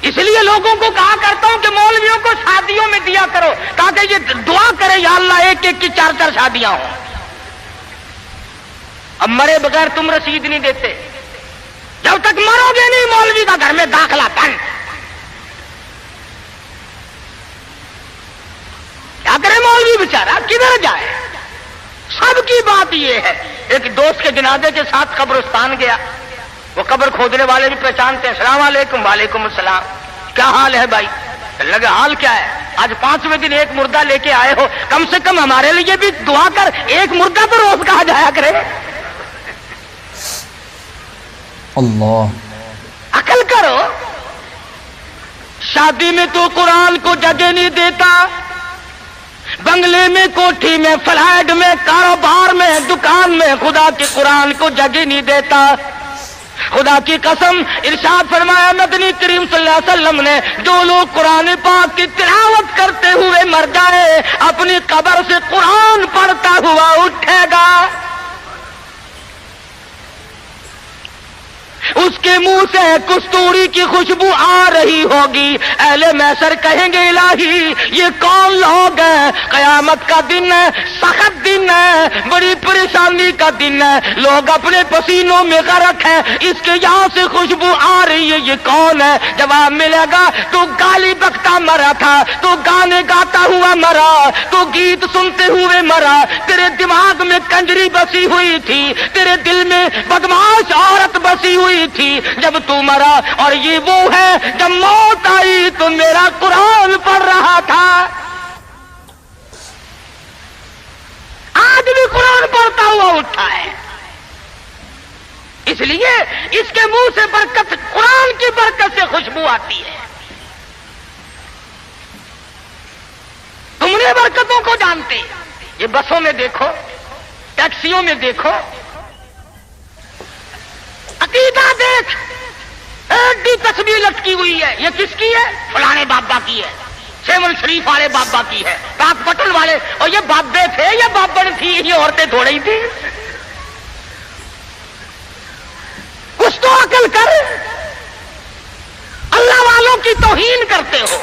اس لیے لوگوں کو کہا کرتا ہوں کہ مولویوں کو شادیوں میں دیا کرو تاکہ یہ دعا کرے یا اللہ ایک ایک کی 4 شادیاں ہوں۔ اب مرے بغیر تم رسید نہیں دیتے، جب تک مرو گے نہیں مولوی کا گھر میں داخلہ بند۔ کیا کرے مولوی بیچارہ، کدھر جائے؟ سب کی بات یہ ہے۔ ایک دوست کے جنازے کے ساتھ قبرستان گیا، وہ قبر کھودنے والے بھی پہچانتے ہیں، السلام علیکم، وعلیکم السلام، کیا حال ہے بھائی؟ لگا حال کیا ہے، آج 5ویں دن ایک مردہ لے کے آئے ہو، کم سے کم ہمارے لیے بھی دعا کر، ایک مردہ تو روز کہا جایا کرے۔ اللہ عقل کرو، شادی میں تو قرآن کو جگہ نہیں دیتا، بنگلے میں، کوٹھی میں، فلیٹ میں، کاروبار میں، دکان میں خدا کے قرآن کو جگہ نہیں دیتا۔ خدا کی قسم ارشاد فرمایا مدنی کریم صلی اللہ علیہ وسلم نے، جو لوگ قرآن پاک کی تلاوت کرتے ہوئے مر جائے اپنی قبر سے قرآن پڑھتا ہوا اٹھے گا، اس کے منہ سے کستوری کی خوشبو آ رہی ہوگی۔ اہل محشر کہیں گے الہی یہ کون لوگ ہیں؟ قیامت کا دن ہے، سخت دن ہے، بڑی پریشانی کا دن ہے، لوگ اپنے پسینوں میں غرق ہیں، اس کے یہاں سے خوشبو آ رہی ہے، یہ کون ہے؟ جواب ملے گا تو گالی بکتا مرا تھا، تو گانے گاتا ہوا مرا، تو گیت سنتے ہوئے مرا، تیرے دماغ میں کنجری بسی ہوئی تھی، تیرے دل میں بدمعاش عورت بسی ہوئی تھی جب تو مرا، اور یہ وہ ہے جب موت آئی تو میرا قرآن پڑھ رہا تھا۔ آج بھی قرآن پڑھتا ہوا اٹھا ہے، اس لیے اس کے منہ سے برکت، قرآن کی برکت سے خوشبو آتی ہے۔ تم نے برکتوں کو جانتے، یہ بسوں میں دیکھو، ٹیکسیوں میں دیکھو، عقیدہ دیکھ، ایڈی تصویر لٹکی ہوئی ہے، یہ کس کی ہے؟ فلانے بابا کی ہے، سیون شریف والے بابا کی ہے، پاک پٹن والے، اور یہ بابے تھے یا بابن تھی، یہ عورتیں تھوڑی ہی تھی۔ کچھ تو عقل کر، اللہ والوں کی توہین کرتے ہو،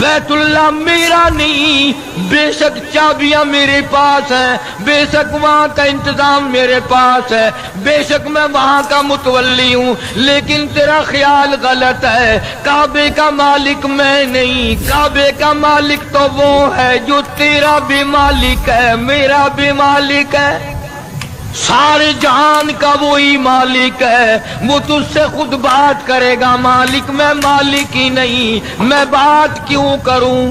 بیتullah میرا نہیں، بے شک چابیاں میرے پاس ہیں، بے شک وہاں کا انتظام میرے پاس ہے، بے شک میں وہاں کا متولی ہوں، لیکن تیرا خیال غلط ہے، کعبے کا مالک میں نہیں، کعبے کا مالک تو وہ ہے جو تیرا بھی مالک ہے، میرا بھی مالک ہے، سارے جہان کا وہی مالک ہے، وہ تجھ سے خود بات کرے گا، مالک میں مالک ہی نہیں، میں بات کیوں کروں؟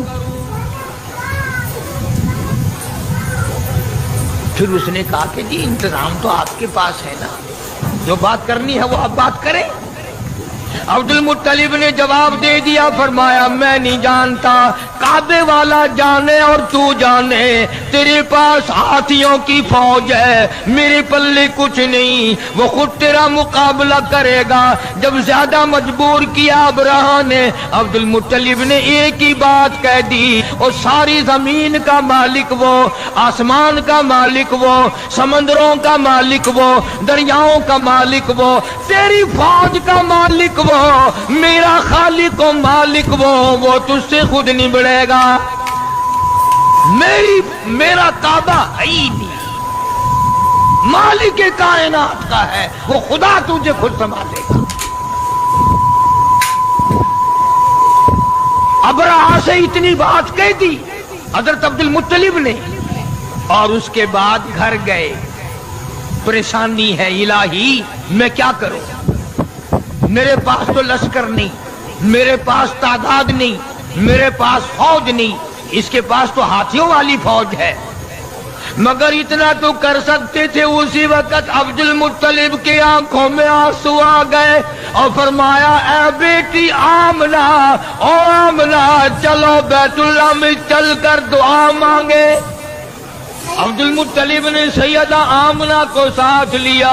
پھر اس نے کہا کہ جی انتظام تو آپ کے پاس ہے نا، جو بات کرنی ہے وہ آپ بات کریں۔ عبد المطلب نے جواب دے دیا، فرمایا میں نہیں جانتا، کعبے والا جانے اور تو جانے، تیرے پاس ہاتھیوں کی فوج ہے، میرے پلے کچھ نہیں، وہ خود تیرا مقابلہ کرے گا۔ جب زیادہ مجبور کیا ابرہہ نے، عبد المطلب نے ایک ہی بات کہہ دی، اور ساری زمین کا مالک وہ، آسمان کا مالک وہ، سمندروں کا مالک وہ، دریاؤں کا مالک وہ، تیری فوج کا مالک وہ، میرا خالق و مالک وہ تجھ سے خود نہیں بڑھے گا، میرا کعبہ ہے ہی نہیں، مالک کائنات کا ہے وہ، خدا تجھے خود سنبھالے گا۔ ابرہہ سے اتنی بات کہہ دی حضرت عبد المطلب نے، اور اس کے بعد گھر گئے۔ پریشانی ہے الہی، میں کیا کروں؟ میرے پاس تو لشکر نہیں، میرے پاس تعداد نہیں، میرے پاس فوج نہیں، اس کے پاس تو ہاتھیوں والی فوج ہے، مگر اتنا تو کر سکتے تھے۔ اسی وقت عبد المطلب کی آنکھوں میں آنسو آ گئے اور فرمایا اے بیٹی آمنہ، او آمنہ چلو بیت اللہ میں چل کر دعا مانگے۔ عبد المطلب نے سیدہ آمنہ کو ساتھ لیا،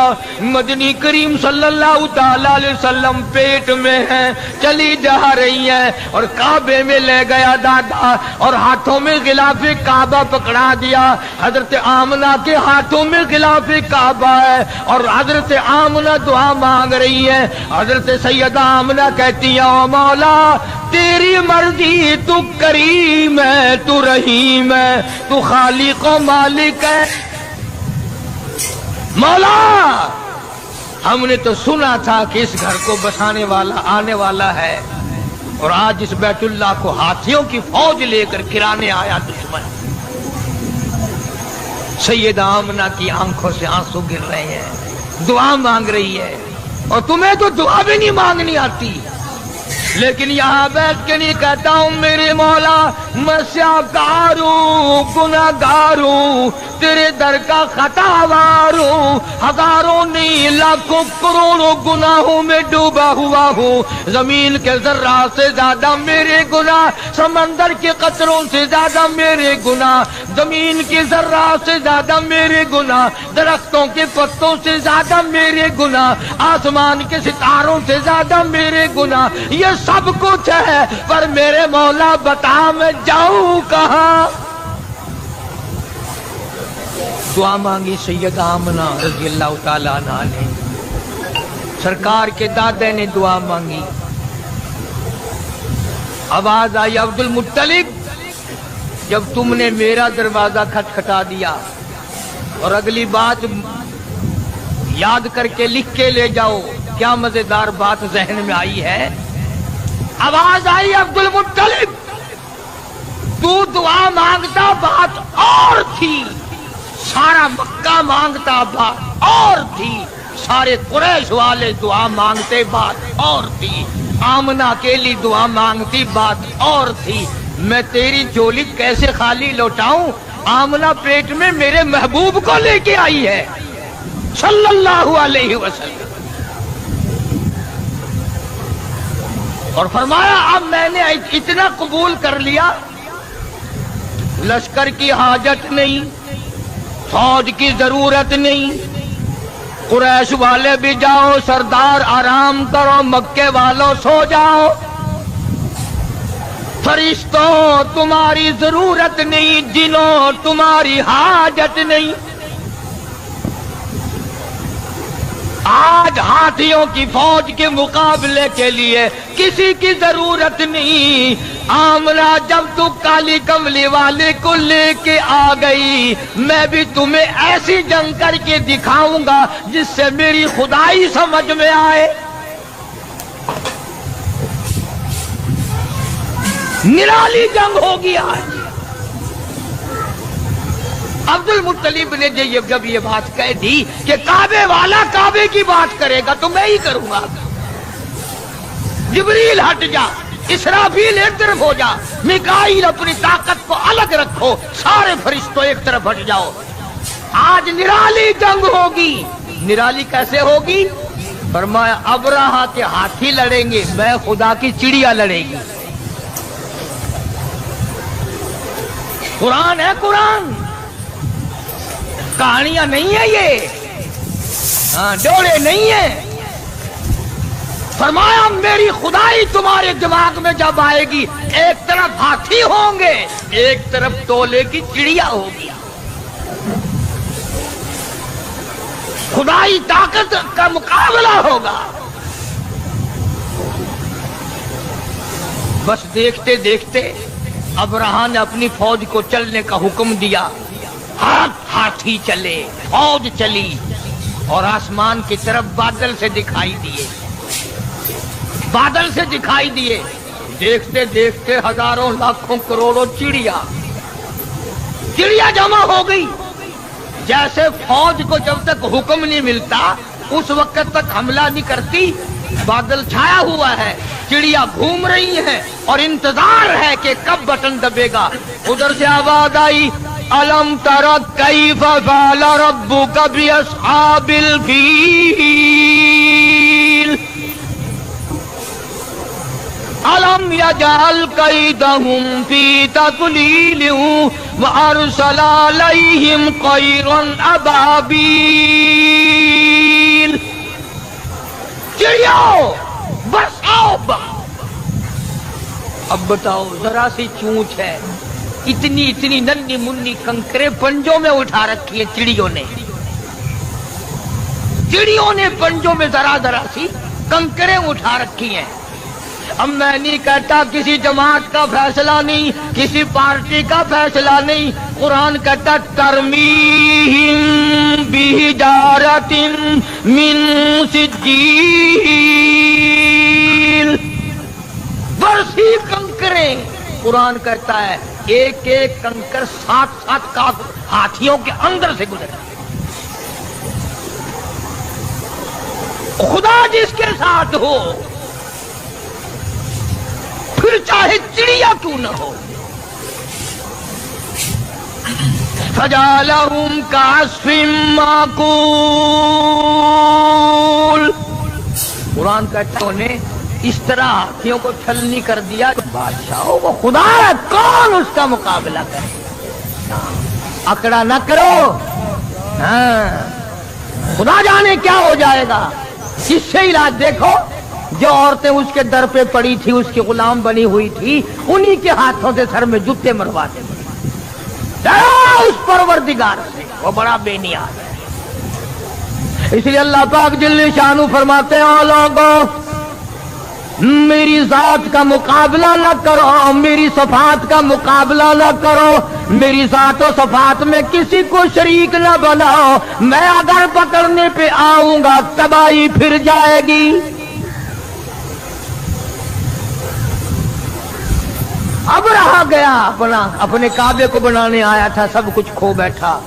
مدنی کریم صلی اللہ تعالی علیہ وسلم پیٹ میں ہیں، چلی جا رہی ہیں، اور کعبے میں لے گیا دادا، اور ہاتھوں میں غلاف کعبہ پکڑا دیا۔ حضرت آمنہ کے ہاتھوں میں غلاف کعبہ ہے، اور حضرت آمنہ دعا مانگ رہی ہے۔ حضرت سیدہ آمنہ کہتی ہے او مولا تیری مرضی، تو کریم ہے، تو رحیم ہے، تو خالق و مالک ہے۔ مولا ہم نے تو سنا تھا کہ اس گھر کو بسانے والا آنے والا ہے، اور آج اس بیت اللہ کو ہاتھیوں کی فوج لے کر گرانے آیا دشمن۔ سیدہ آمنہ کی آنکھوں سے آنسو گر رہے ہیں، دعا مانگ رہی ہے، اور تمہیں تو دعا بھی نہیں مانگنی آتی، لیکن یہاں بیٹھ کے نہیں کہتا ہوں میرے مولا میں سیاکار ہوں، گناہ گار ہوں، تیرے در کا خطا وار ہوں، ہزاروں نہیں لاکھوں کروڑوں گناہوں میں ڈوبا ہوا ہوں، زمین کے ذرات سے زیادہ میرے گناہ، سمندر کے قطروں سے زیادہ میرے گناہ، زمین کے ذرات سے زیادہ میرے گناہ، درختوں کے پتوں سے زیادہ میرے گناہ، آسمان کے ستاروں سے زیادہ میرے گناہ، یہ سب کچھ ہے، پر میرے مولا بتا میں جاؤں کہاں؟ دعا مانگی سیدہ آمنہ رضی اللہ تعالیٰ عنہ نے، سرکار کے دادے نے دعا مانگی۔ آواز آئی عبد المطلب جب تم نے میرا دروازہ کھٹکھٹا دیا، اور اگلی بات یاد کر کے لکھ کے لے جاؤ، کیا مزیدار بات ذہن میں آئی ہے۔ آواز آئی عبد المطلب تو دعا مانگتا بات اور تھی، سارا مکہ مانگتا بات اور تھی، سارے قریش والے دعا مانگتے بات اور تھی، آمنہ کے لیے دعا مانگتی بات اور تھی۔ میں تیری جھولی کیسے خالی لوٹاؤں؟ آمنہ پیٹ میں میرے محبوب کو لے کے آئی ہے صلی اللہ علیہ وسلم، اور فرمایا اب میں نے اتنا قبول کر لیا، لشکر کی حاجت نہیں، فوج کی ضرورت نہیں، قریش والے بھی جاؤ، سردار آرام کرو، مکے والوں سو جاؤ، فرشتوں تمہاری ضرورت نہیں، جنوں تمہاری حاجت نہیں۔
آج ہاتھیوں کی فوج کے مقابلے کے لیے کسی کی ضرورت نہیں. آمنہ جب تو کالی کملی والے کو لے کے آ گئی، میں بھی تمہیں ایسی جنگ کر کے دکھاؤں گا جس سے میری خدائی سمجھ میں آئے. نرالی جنگ ہوگی آج. عبد المطلب نے جب یہ بات کہہ دی کہ کعبے والا کعبے کی بات کرے گا تو میں ہی کروں گا. جبریل ہٹ جا، اسرافیل ایک طرف ہو جا، میکائیل اپنی طاقت کو الگ رکھو، سارے فرشتوں ایک طرف ہٹ جاؤ. آج نرالی جنگ ہوگی. نرالی کیسے ہوگی؟ فرمایا ابرہا کے ہاتھی لڑیں گے، میں خدا کی چڑیا لڑے گی. قرآن ہے، قرآن کہانیاں نہیں ہے، یہ ڈوڑے نہیں ہیں. فرمایا میری خدائی تمہارے دماغ میں جب آئے گی، ایک طرف ہاتھی ہوں گے، ایک طرف تولے کی چڑیا ہوگی. خدائی طاقت کا مقابلہ ہوگا. بس دیکھتے دیکھتے ابرہا نے اپنی فوج کو چلنے کا حکم دیا. ہاتھی چلے، فوج چلی، اور آسمان کی طرف بادل سے دکھائی دیے. بادل سے دکھائی دیے. دیکھتے دیکھتے ہزاروں لاکھوں کروڑوں چڑیا جمع ہو گئی. جیسے فوج کو جب تک حکم نہیں ملتا اس وقت تک حملہ نہیں کرتی. بادل چھایا ہوا ہے، چڑیا گھوم رہی ہیں اور انتظار ہے کہ کب بٹن دبے گا. ادھر سے آواز آئی الم تر کیف فعل ربک باصحاب الفیل الم یجعل کیدہم فی تضلیل وارسل علیہم طیرا ابابیل. چڑیاؤ برساؤ. اب بتاؤ، ذرا سی چونچ ہے، اتنی ننھی منی کنکرے پنجوں میں اٹھا رکھی ہے چڑیوں نے. چڑیوں نے پنجوں میں ذرا سی کنکرے اٹھا رکھی ہیں. اب میں نہیں کہتا کسی جماعت کا فیصلہ نہیں، کسی پارٹی کا فیصلہ نہیں. قرآن کہتا ترمیہم بحجارۃ من سجیل. برسی کنکرے. قرآن کہتا ہے ایک ایک کنکر 7 کا ہاتھیوں کے اندر سے گزرے. خدا جس کے ساتھ ہو پھر چاہے چڑیا کیوں نہ ہو. فجعلہم کعصف مأکول. قرآن کہتا نے اس طرح ہاتھیوں کو چھلنی کر دیا. بادشاہ وہ خدا ہے، کون اس کا مقابلہ کرے؟ اکڑا نہ کرو. خدا جانے کیا ہو جائے گا. اس سے علاج دیکھو، جو عورتیں اس کے در پہ پڑی تھی، اس کی غلام بنی ہوئی تھی، انہی کے ہاتھوں سے سر میں جوتے مرواتے. اس پروردگار سے وہ بڑا بے نیاز ہے. اس لیے اللہ پاک جل شانہ فرماتے ہیں لوگوں میری ذات کا مقابلہ نہ کرو، میری صفات کا مقابلہ نہ کرو، میری ذات و صفات میں کسی کو شریک نہ بناؤ. میں اگر پکڑنے پہ آؤں گا تباہی پھر جائے گی. اب رہا گیا اپنے کعبے کو بنانے آیا تھا، سب کچھ کھو بیٹھا.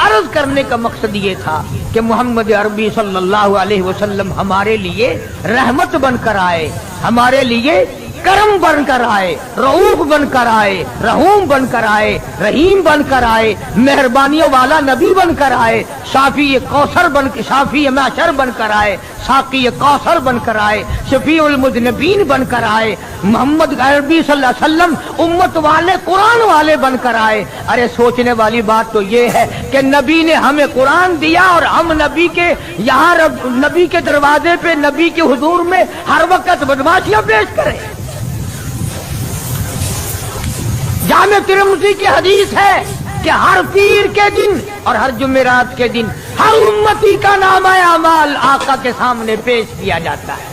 عرض کرنے کا مقصد یہ تھا کہ محمد عربی صلی اللہ علیہ وسلم ہمارے لیے رحمت بن کر آئے، ہمارے لیے کرم بن کر آئے، رؤوف بن کر آئے، رحوم بن کر آئے، رحیم بن کر آئے، مہربانیوں والا نبی بن کر آئے، شافی کوثر شافی معشر بن کر آئے، ساقی کوثر بن کر آئے، شفیع المذنبین بن کر آئے، محمد عربی صلی اللہ علیہ وسلم امت والے قرآن والے بن کر آئے. ارے سوچنے والی بات تو یہ ہے کہ نبی نے ہمیں قرآن دیا اور ہم نبی کے یہاں نبی کے دروازے پہ نبی کے حضور میں ہر وقت بدماشیاں پیش کریں. جامع ترمذی کی حدیث ہے کہ ہر پیر کے دن اور ہر جمعرات کے دن ہر امتی کا نامہ اعمال آقا کے سامنے پیش کیا جاتا ہے.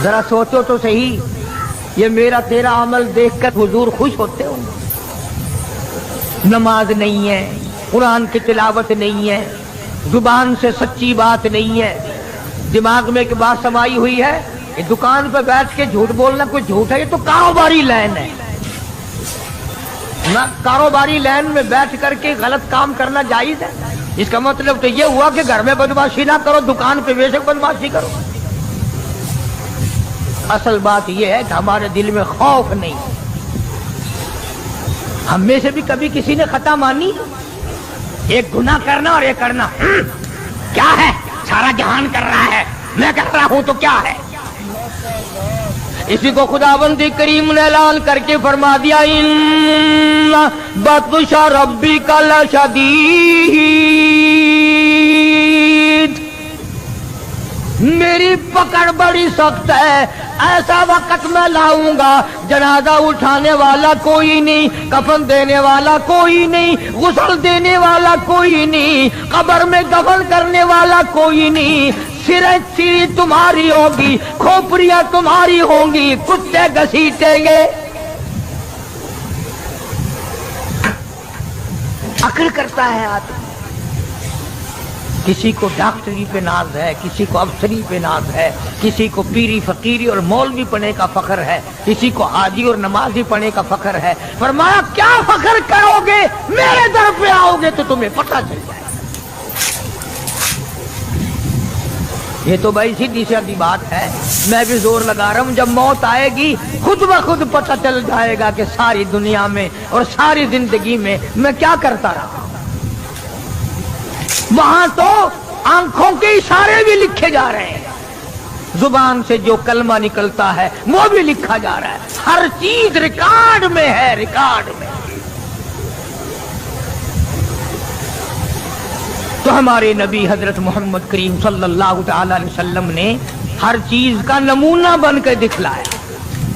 ذرا سوچو تو صحیح، یہ میرا تیرا عمل دیکھ کر حضور خوش ہوتے ہوں گے؟ نماز نہیں ہے، قرآن کی تلاوت نہیں ہے، زبان سے سچی بات نہیں ہے، دماغ میں ایک بات سمائی ہوئی ہے کہ دکان پہ بیٹھ کے جھوٹ بولنا کوئی جھوٹ ہے، یہ تو کاروباری لائن ہے. نہ کاروباری لائن میں بیٹھ کر کے غلط کام کرنا جائز ہے؟ اس کا مطلب تو یہ ہوا کہ گھر میں بدمعاشی نہ کرو، دکان پہ بے شک بدمعاشی کرو. اصل بات یہ ہے کہ ہمارے دل میں خوف نہیں. ہم میں سے بھی کبھی کسی نے خطا مانی؟ ایک گناہ کرنا اور ایک کرنا کیا ہے؟ سارا جہان کر رہا ہے، میں کر رہا ہوں تو کیا ہے؟ اسی کو خداوند کریم نے اعلان کر کے فرما دیا ان بطش ربک لشدید، میری پکڑ بڑی سخت ہے. ایسا وقت میں لاؤں گا جنازہ اٹھانے والا کوئی نہیں، کفن دینے والا کوئی نہیں، غسل دینے والا کوئی نہیں، قبر میں دفن کرنے والا کوئی نہیں. سری تمہاری ہوگی، کھوپڑیاں تمہاری ہوں گی، کتے گھسیٹیں گے. عقل کرتا ہے آدمی. کسی کو ڈاکٹری پہ ناز ہے، کسی کو افسری پہ ناز ہے، کسی کو پیری فقیری اور مولوی پنے کا فخر ہے، کسی کو حاجی اور نمازی پنے کا فخر ہے. فرمایا کیا فخر کرو گے؟ میرے در پہ آؤ گے تو تمہیں پتہ چل جائے. یہ تو بھائی سیدھی سادی بات ہے. میں بھی زور لگا رہا ہوں، جب موت آئے گی خود بخود پتہ چل جائے گا کہ ساری دنیا میں اور ساری زندگی میں میں کیا کرتا رہا. وہاں تو آنکھوں کے اشارے بھی لکھے جا رہے ہیں، زبان سے جو کلمہ نکلتا ہے وہ بھی لکھا جا رہا ہے. ہر چیز ریکارڈ میں ہے، ریکارڈ میں. تو ہمارے نبی حضرت محمد کریم صلی اللہ تعالی علیہ وسلم نے ہر چیز کا نمونہ بن کے دکھلایا.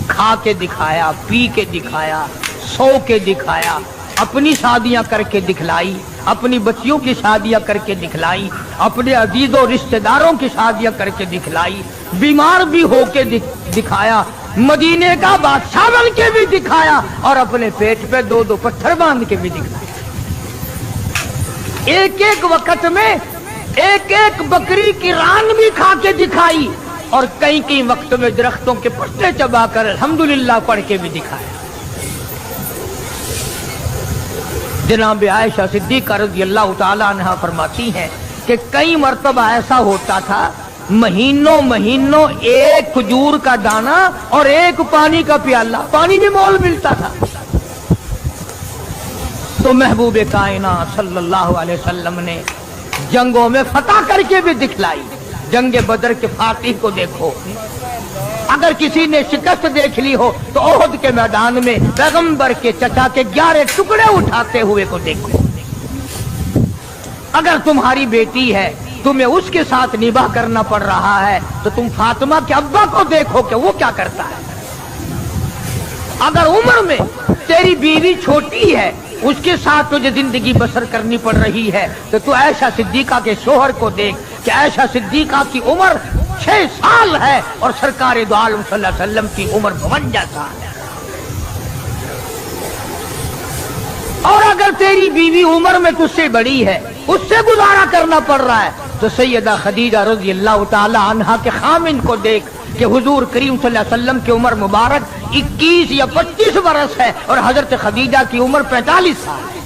کھا کے دکھایا، پی کے دکھایا، سو کے دکھایا، اپنی شادیاں کر کے دکھلائی، اپنی بچیوں کی شادیاں کر کے دکھلائی، اپنے عزیز و رشتہ داروں کی شادیاں کر کے دکھلائی، بیمار بھی ہو کے دکھایا، مدینے کا بادشاہ بن کے بھی دکھایا، اور اپنے پیٹ پہ 2 پتھر باندھ کے بھی دکھلایا. ایک ایک وقت میں ایک ایک بکری کی ران بھی کھا کے دکھائی، اور کئی کئی وقت میں درختوں کے پتے چبا کر الحمدللہ پڑھ کے بھی دکھایا. جناب عائشہ صدیقہ رضی اللہ تعالی عنہا فرماتی ہیں کہ کئی مرتبہ ایسا ہوتا تھا مہینوں ایک کھجور کا دانہ اور ایک پانی کا پیالہ، پانی بھی مول ملتا تھا. تو محبوب کائنات صلی اللہ علیہ وسلم نے جنگوں میں فتح کر کے بھی دکھلائی. جنگ بدر کے فاتح کو دیکھو، اگر کسی نے شکست دیکھ لی ہو تو احد کے میدان میں پیغمبر کے چچا کے 11 ٹکڑے اٹھاتے ہوئے کو دیکھو. اگر تمہاری بیٹی ہے، تمہیں اس کے ساتھ نباہ کرنا پڑ رہا ہے، تو تم فاطمہ کے ابا کو دیکھو کہ وہ کیا کرتا ہے. اگر عمر میں تیری بیوی چھوٹی ہے، اس کے ساتھ تجھے زندگی بسر کرنی پڑ رہی ہے، تو عائشہ صدیقہ کے شوہر کو دیکھ کہ عائشہ صدیقہ کی عمر 6 سال ہے اور سرکار دو عالم صلی اللہ علیہ وسلم کی عمر 52 سال ہے. اور اگر تیری بیوی عمر میں تجھ سے بڑی ہے، اس سے گزارا کرنا پڑ رہا ہے، تو سیدہ خدیجہ رضی اللہ تعالی عنہا کے خامن کو دیکھ کہ حضور کریم صلی اللہ علیہ وسلم کی عمر مبارک 21 یا 25 برس ہے اور حضرت خدیجہ کی عمر 45 سال ہے.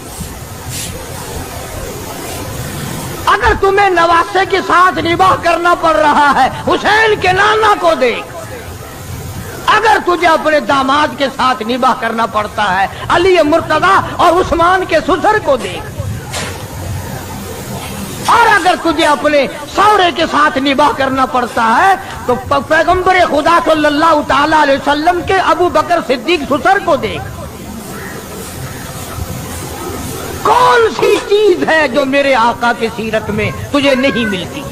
اگر تمہیں نواسے کے ساتھ نباہ کرنا پڑ رہا ہے، حسین کے نانا کو دیکھ. اگر تجھے اپنے داماد کے ساتھ نباہ کرنا پڑتا ہے، علی مرتضی اور عثمان کے سسر کو دیکھ. اور اگر تجھے اپنے سوڑے کے ساتھ نباہ کرنا پڑتا ہے تو پیغمبر خدا صلی اللہ تعالی علیہ وسلم کے ابو بکر صدیق سسر کو دیکھ. کون سی چیز ہے جو میرے آقا کی سیرت میں تجھے نہیں ملتی؟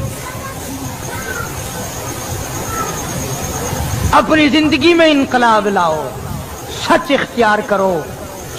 اپنی زندگی میں انقلاب لاؤ، سچ اختیار کرو،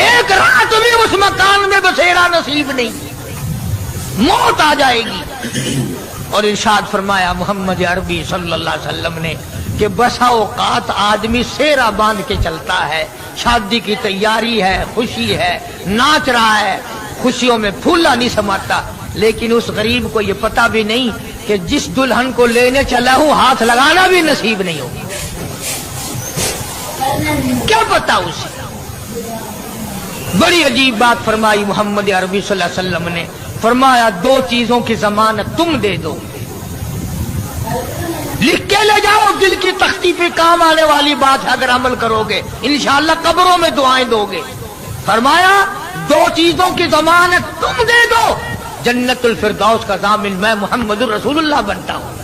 ایک رات بھی اس مکان میں بسیرا نصیب نہیں، موت آ جائے گی۔ اور ارشاد فرمایا محمد عربی صلی اللہ علیہ وسلم نے کہ بسا اوقات آدمی سیرا باندھ کے چلتا ہے، شادی کی تیاری ہے، خوشی ہے، ناچ رہا ہے، خوشیوں میں پھولا نہیں سماتا، لیکن اس غریب کو یہ پتا بھی نہیں کہ جس دلہن کو لینے چلا ہوں ہاتھ لگانا بھی نصیب نہیں ہوگا۔ کیا پتا اسے؟ بڑی عجیب بات فرمائی محمد عربی صلی اللہ علیہ وسلم نے، فرمایا دو چیزوں کی ضمانت تم دے دو، لکھ کے لے جاؤ، دل کی تختی پہ کام آنے والی بات ہے، اگر عمل کرو گے انشاءاللہ قبروں میں دعائیں دو گے۔ فرمایا دو چیزوں کی ضمانت تم دے دو، جنت الفردوس کا ضامن میں محمد الرسول اللہ بنتا ہوں،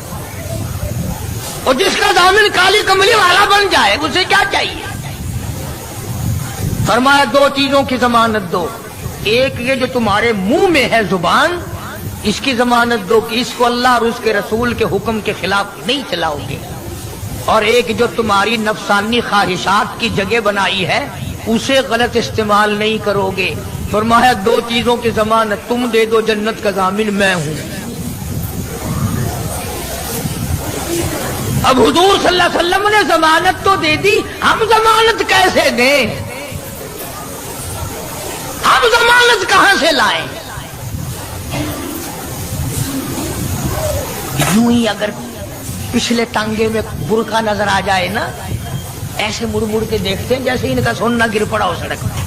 اور جس کا ضامن کالی کملی والا بن جائے اسے کیا چاہیے؟ فرمایا دو چیزوں کی ضمانت دو، ایک یہ جو تمہارے منہ میں ہے زبان، اس کی ضمانت دو کہ اس کو اللہ اور اس کے رسول کے حکم کے خلاف نہیں چلاؤ گے، اور ایک جو تمہاری نفسانی خواہشات کی جگہ بنائی ہے اسے غلط استعمال نہیں کرو گے۔ فرمایا دو چیزوں کی ضمانت تم دے دو، جنت کا ضامن میں ہوں۔ اب حضور صلی اللہ علیہ وسلم نے ضمانت تو دے دی، ہم ضمانت کیسے دیں؟ ہم ضمانت کہاں سے لائیں؟ یوں ہی اگر پچھلے ٹانگے میں برقع نظر آ جائے نا، ایسے مڑ مڑ کے دیکھتے ہیں جیسے ان کا سونا گر پڑا ہو سڑک میں،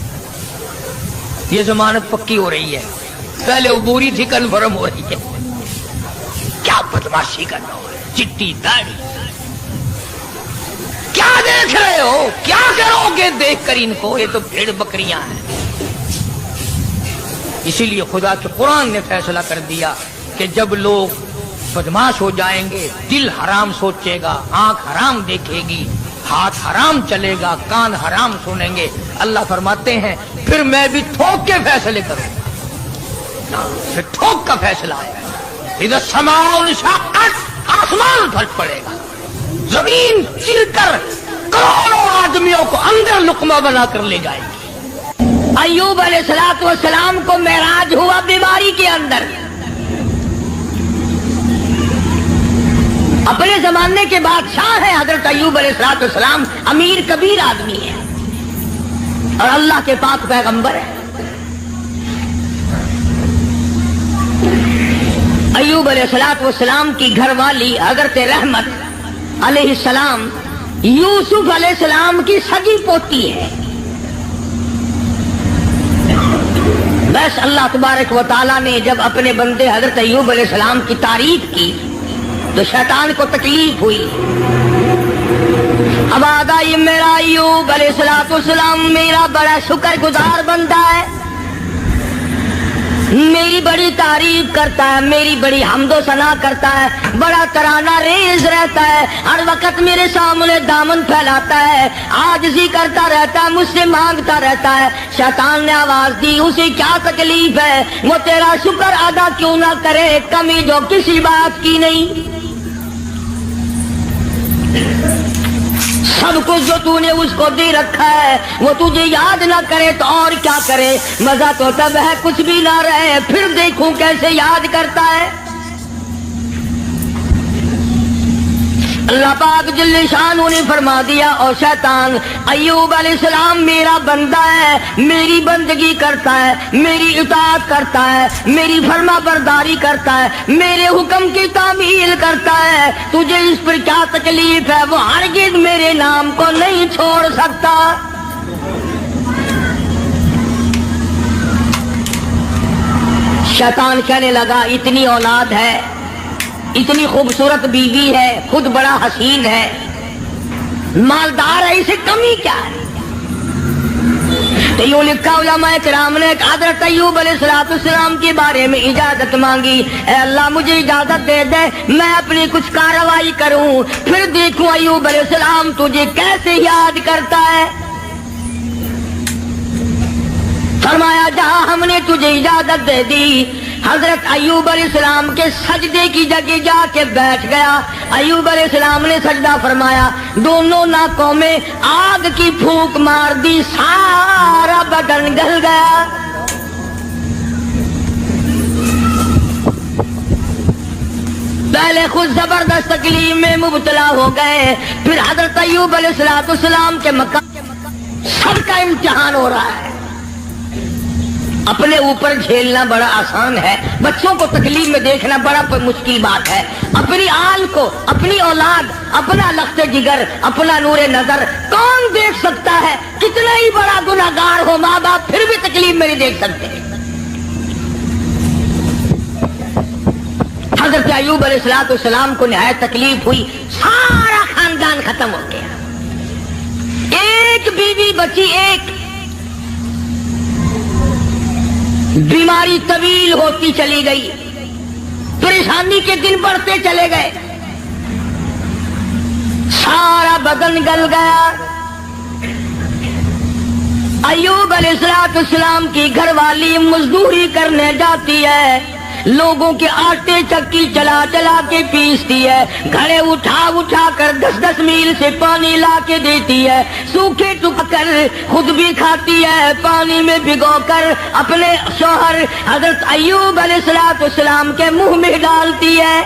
یہ ضمانت پکی ہو رہی ہے، پہلے عبوری تھی کنفرم ہو رہی ہے۔ کیا بدماشی کرنا ہو، چٹی داڑھی، کیا دیکھ رہے ہو؟ کیا کرو گے دیکھ کر ان کو؟ یہ تو بھیڑ بکریاں ہیں۔ اسی لیے خدا کے قرآن نے فیصلہ کر دیا کہ جب لوگ بدماش ہو جائیں گے، دل حرام سوچے گا، آنکھ حرام دیکھے گی، ہاتھ حرام چلے گا، کان حرام سنیں گے، اللہ فرماتے ہیں پھر میں بھی ٹھوک کے فیصلے کروں گا، پھر ٹھوک کا فیصلہ ہے۔ اذا السماء انشقت، آسمان پھٹ پڑے گا، زمین چل کر کروڑوں آدمیوں کو اندر لقمہ بنا کر لے جائے گی۔ ایوب علیہ السلام کو معراج ہوا بیماری کے اندر، اپنے زمانے کے بادشاہ ہیں حضرت ایوب علیہ السلام، امیر کبیر آدمی ہے اور اللہ کے پاک پیغمبر ہے۔ ایوب علیہ السلام کی گھر والی حضرت رحمت علیہ السلام یوسف علیہ السلام کی سگی پوتی ہے۔ بس اللہ تبارک و تعالیٰ نے جب اپنے بندے حضرت ایوب علیہ السلام کی تعریف کی تو شیطان کو تکلیف ہوئی۔ اب آگا یہ میرا ایوب علیہ السلام میرا بڑا شکر گزار بندہ ہے، میری بڑی تعریف کرتا ہے، میری بڑی حمد و ثنا کرتا ہے، بڑا ترانہ ریز رہتا ہے، ہر وقت میرے سامنے دامن پھیلاتا ہے، عاجزی کرتا رہتا ہے، مجھ سے مانگتا رہتا ہے۔ شیطان نے آواز دی اسے کیا تکلیف ہے، وہ تیرا شکر ادا کیوں نہ کرے، کمی جو کسی بات کی نہیں، سب کچھ جو تو نے اس کو دے رکھا ہے وہ تجھے یاد نہ کرے تو اور کیا کرے، مزہ تو تب ہے کچھ بھی نہ رہے، پھر دیکھوں کیسے یاد کرتا ہے۔ اللہ پاک جل شانہ نے فرما دیا، اور شیطان ایوب علیہ السلام میرا بندہ ہے، میری بندگی کرتا ہے، میری اطاعت کرتا ہے، میری فرما برداری کرتا ہے، میرے حکم کی تعمیل کرتا ہے، تجھے اس پر کیا تکلیف ہے، وہ ہرگز میرے نام کو نہیں چھوڑ سکتا۔ شیطان کہنے لگا اتنی اولاد ہے، اتنی خوبصورت بیوی ہے، خود بڑا حسین ہے، مالدار ہے، اسے کمی کیا ہے؟ تو یوں لکھا علماء کرام نے حضرت ایوب علیہ السلام کے بارے میں اجازت مانگی، اے اللہ مجھے اجازت دے دے میں اپنی کچھ کارروائی کروں، پھر دیکھوں ایوب علیہ السلام تجھے کیسے یاد کرتا ہے۔ فرمایا جہاں ہم نے تجھے اجازت دے دی، حضرت ایوب علیہ السلام کے سجدے کی جگہ جا کے بیٹھ گیا. ایوب علیہ السلام نے سجدہ فرمایا, دونوں ناکوں میں آگ کی پھونک مار دی, سارا بدن گل گیا. پہلے خود زبردست تکلیف میں مبتلا ہو گئے, پھر حضرت ایوب علیہ السلام کے مقام سب کا امتحان ہو رہا ہے. اپنے اوپر جھیلنا بڑا آسان ہے, بچوں کو تکلیف میں دیکھنا بڑا مشکل بات ہے. اپنی آل کو, اپنی اولاد, اپنا لخت جگر, اپنا نور نظر کون دیکھ سکتا ہے؟ کتنا ہی بڑا گناہگار ہو ماں باپ پھر بھی تکلیف میں نہیں دیکھ سکتے. حضرت ایوب علیہ السلام کو نہایت تکلیف ہوئی, سارا خاندان ختم ہو گیا, ایک بیوی بچی, ایک. بیماری طویل ہوتی چلی گئی, پریشانی کے دن بڑھتے چلے گئے, سارا بدن گل گیا. ایوب علیہ السلام کی گھر والی مزدوری کرنے جاتی ہے, لوگوں کے آٹے چکی چلا چلا کے پیستی ہے, گھڑے اٹھا اٹھا کر 10-10 میل سے پانی لا کے دیتی ہے, سوکھے ٹک کر خود بھی کھاتی ہے, پانی میں بھگو کر اپنے شوہر حضرت ایوب علیہ السلام کے منہ میں ڈالتی ہے.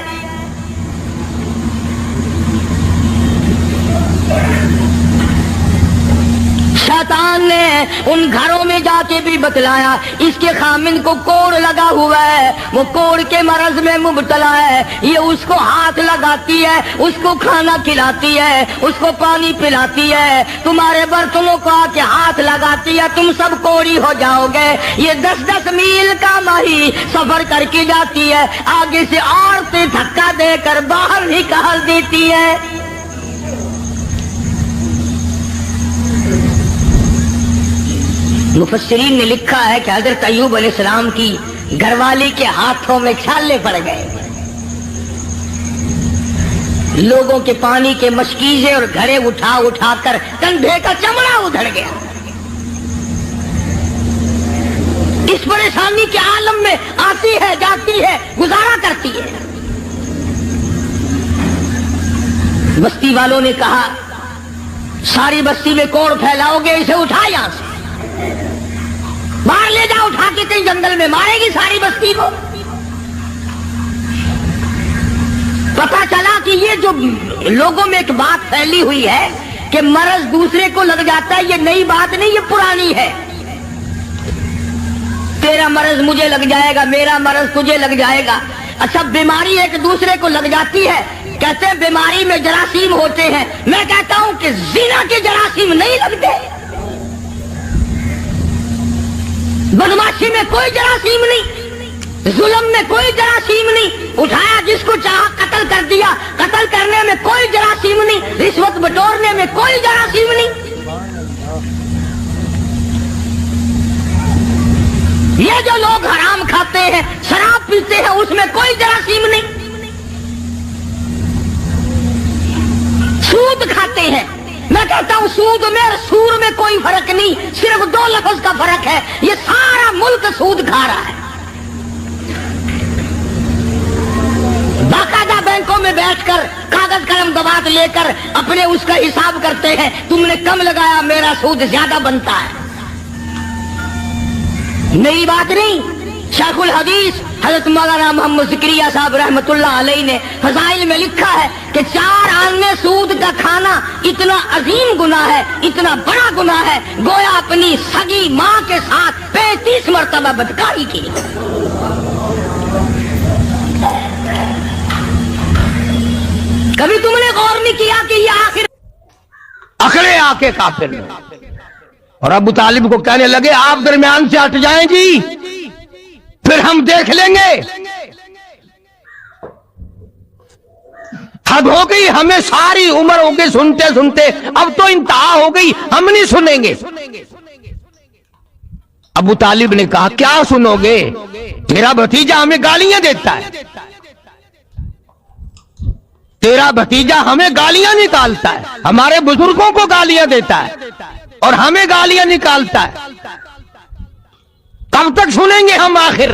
شیطان نے ان گھروں میں جا کے بھی بتلایا, اس کے خامن کو کوڑ لگا ہوا ہے, وہ کوڑ کے مرض میں مبتلا ہے, یہ اس کو ہاتھ لگاتی ہے, اس کو کھانا کھلاتی ہے, اس کو پانی پلاتی ہے, تمہارے برتنوں کو آ کے ہاتھ لگاتی ہے, تم سب کوڑی ہو جاؤ گے. یہ 10-10 میل کا ماہی سفر کر کے جاتی ہے, آگے سے عورتیں دھکا دے کر باہر نکال دیتی ہے. مفسرین نے لکھا ہے کہ حضرت ایوب علیہ السلام کی گھر والی کے ہاتھوں میں چھالے پڑ گئے, لوگوں کے پانی کے مشکیزے اور گھڑے اٹھا اٹھا کر کندھے کا چمڑا ادھڑ گیا. اس پریشانی کے عالم میں آتی ہے, جاتی ہے, گزارا کرتی ہے. بستی والوں نے کہا, ساری بستی میں کوڑ پھیلاؤ گے, اسے اٹھا یہاں سے باہر لے جاؤ, اٹھا کے کہیں جنگل میں, مارے گی ساری بستی کو. پتا چلا کہ یہ جو لوگوں میں ایک بات پھیلی ہوئی ہے کہ مرض دوسرے کو لگ جاتا ہے, یہ نئی بات نہیں, یہ پرانی ہے. تیرا مرض مجھے لگ جائے گا, میرا مرض تجھے لگ جائے گا. اچھا, بیماری ایک دوسرے کو لگ جاتی ہے, کہتے ہیں بیماری میں جراثیم ہوتے ہیں. میں کہتا ہوں کہ زنا کے جراثیم نہیں لگتے, بدماشی میں کوئی جراثیم نہیں, ظلم میں کوئی جراثیم نہیں, اٹھایا جس کو چاہا قتل کر دیا, قتل کرنے میں کوئی جراثیم نہیں, رشوت بٹورنے میں کوئی جراثیم نہیں. یہ جو لوگ حرام کھاتے ہیں, شراب پیتے ہیں, اس میں کوئی جراثیم نہیں. سود کھاتے ہیں, میں کہتا ہوں سود میں اور سور میں کوئی فرق نہیں, صرف 2 لفظ کا فرق ہے. یہ سارا ملک سود کھا رہا ہے. باقاعدہ بینکوں میں بیٹھ کر کاغذ قلم دوات لے کر اپنے اس کا حساب کرتے ہیں, تم نے کم لگایا, میرا سود زیادہ بنتا ہے. نئی بات نہیں. شیخ الحدیث حضرت مولانا محمد زکریا صاحب رحمت اللہ علیہ نے فضائل میں لکھا ہے کہ 4 آنے سود کا کھانا اتنا عظیم گناہ ہے, اتنا بڑا گناہ ہے, گویا اپنی سگی ماں کے ساتھ 35 مرتبہ بدکاری کی. کبھی تم نے غور نہیں کیا کہ یہ آخر
اکڑے آ کے کافر نے, اور ابو طالب کو کہنے لگے, آپ درمیان سے ہٹ جائیں جی, پھر ہم دیکھ لیں گے. حد ہو گئی, ہمیں ساری عمر ہو گئی سنتے سنتے, اب تو انتہا ہو گئی, ہم نہیں سنیں گے. ابو طالب نے کہا, کیا سنو گے؟ تیرا بھتیجا ہمیں گالیاں دیتا ہے, تیرا بھتیجا ہمیں گالیاں نکالتا ہے, ہمارے بزرگوں کو گالیاں دیتا ہے اور ہمیں گالیاں نکالتا ہے. کب تک سنیں گے ہم؟ آخر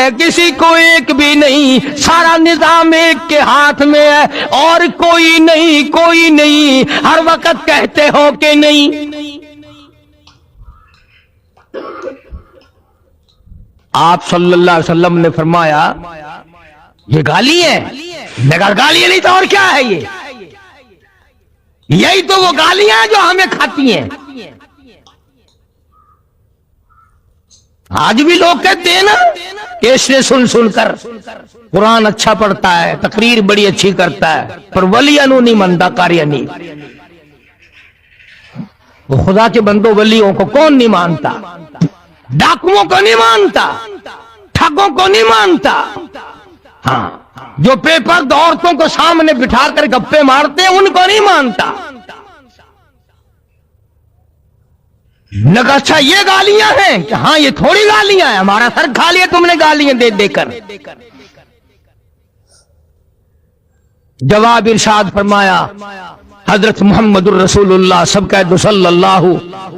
ہے کسی کو ایک بھی نہیں, سارا نظام ایک کے ہاتھ میں ہے اور کوئی نہیں, ہر وقت کہتے ہو کہ نہیں. آپ صلی اللہ علیہ وسلم نے فرمایا یہ گالی ہے. میں کہا گالی نہیں تو اور کیا ہے یہ؟ یہی تو وہ گالیاں ہیں جو ہمیں کھاتی ہیں. آج بھی لوگ کہتے ہیں نا کہ اس نے سن کر قرآن اچھا پڑھتا ہے, تقریر بڑی اچھی کرتا ہے, پر ولی انو نہیں مانتا کاریا نہیں. وہ خدا کے بندوں ولیوں کو کون نہیں مانتا؟ ڈاکوؤں کو نہیں مانتا, ٹھگوں کو نہیں مانتا. ہاں, جو پیپر عورتوں کو سامنے بٹھا کر گپے مارتے ہیں ان کو نہیں مانتا. نے کہا اچھا یہ گالیاں ہیں کہ ہاں یہ تھوڑی گالیاں ہیں, ہمارا سر کھا لیا تم نے گالیاں دے کر. جواب ارشاد فرمایا حضرت محمد الرسول اللہ سب کہہ صلی اللہ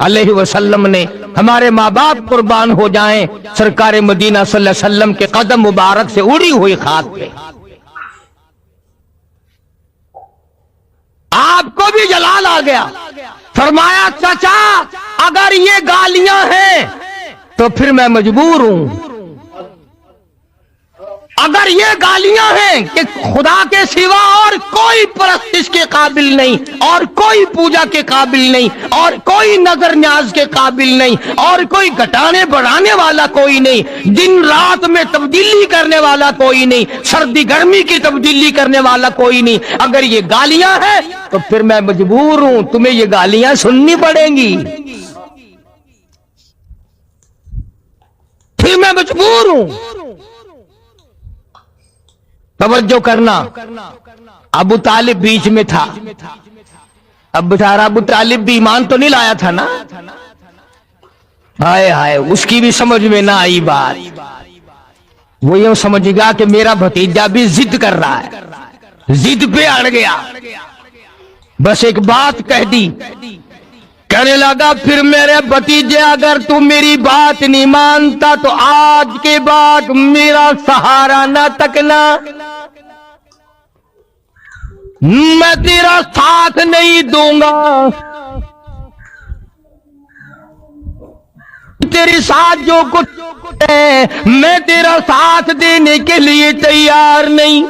علیہ وسلم نے, ہمارے ماں باپ قربان ہو جائیں, سرکار مدینہ صلی اللہ علیہ وسلم کے قدم مبارک سے اڑی ہوئی خاک پہ آپ کو بھی جلال آ گیا. فرمایا چچا اگر یہ گالیاں ہیں تو پھر میں مجبور ہوں. اگر یہ گالیاں ہیں کہ خدا کے سوا اور کوئی پرستش کے قابل نہیں, اور کوئی پوجا کے قابل نہیں, اور کوئی نظر نیاز کے قابل نہیں, اور کوئی گھٹانے بڑھانے والا کوئی نہیں, دن رات میں تبدیلی کرنے والا کوئی نہیں, سردی گرمی کی تبدیلی کرنے والا کوئی نہیں, اگر یہ گالیاں ہیں تو پھر میں مجبور ہوں, تمہیں یہ گالیاں سننی پڑیں گی, پھر میں مجبور ہوں. توجہ کرنا, ابو طالب بیچ میں تھا. اب بیچارہ ابو طالب بھی ایمان تو نہیں لایا تھا نا. ہائے ہائے, اس کی بھی سمجھ میں نہ آئی بات. وہ یوں سمجھ گا کہ میرا بھتیجا بھی ضد کر رہا ہے, ضد پہ اڑ گیا, بس ایک بات کہہ دی. کہنے لگا پھر میرے بھتیجے اگر تو میری بات نہیں مانتا تو آج کے بعد میرا سہارا نہ تکنا, میں تیرا ساتھ نہیں دوں گا, تیرے ساتھ جو کچھ ہے میں تیرا ساتھ دینے کے لیے تیار نہیں.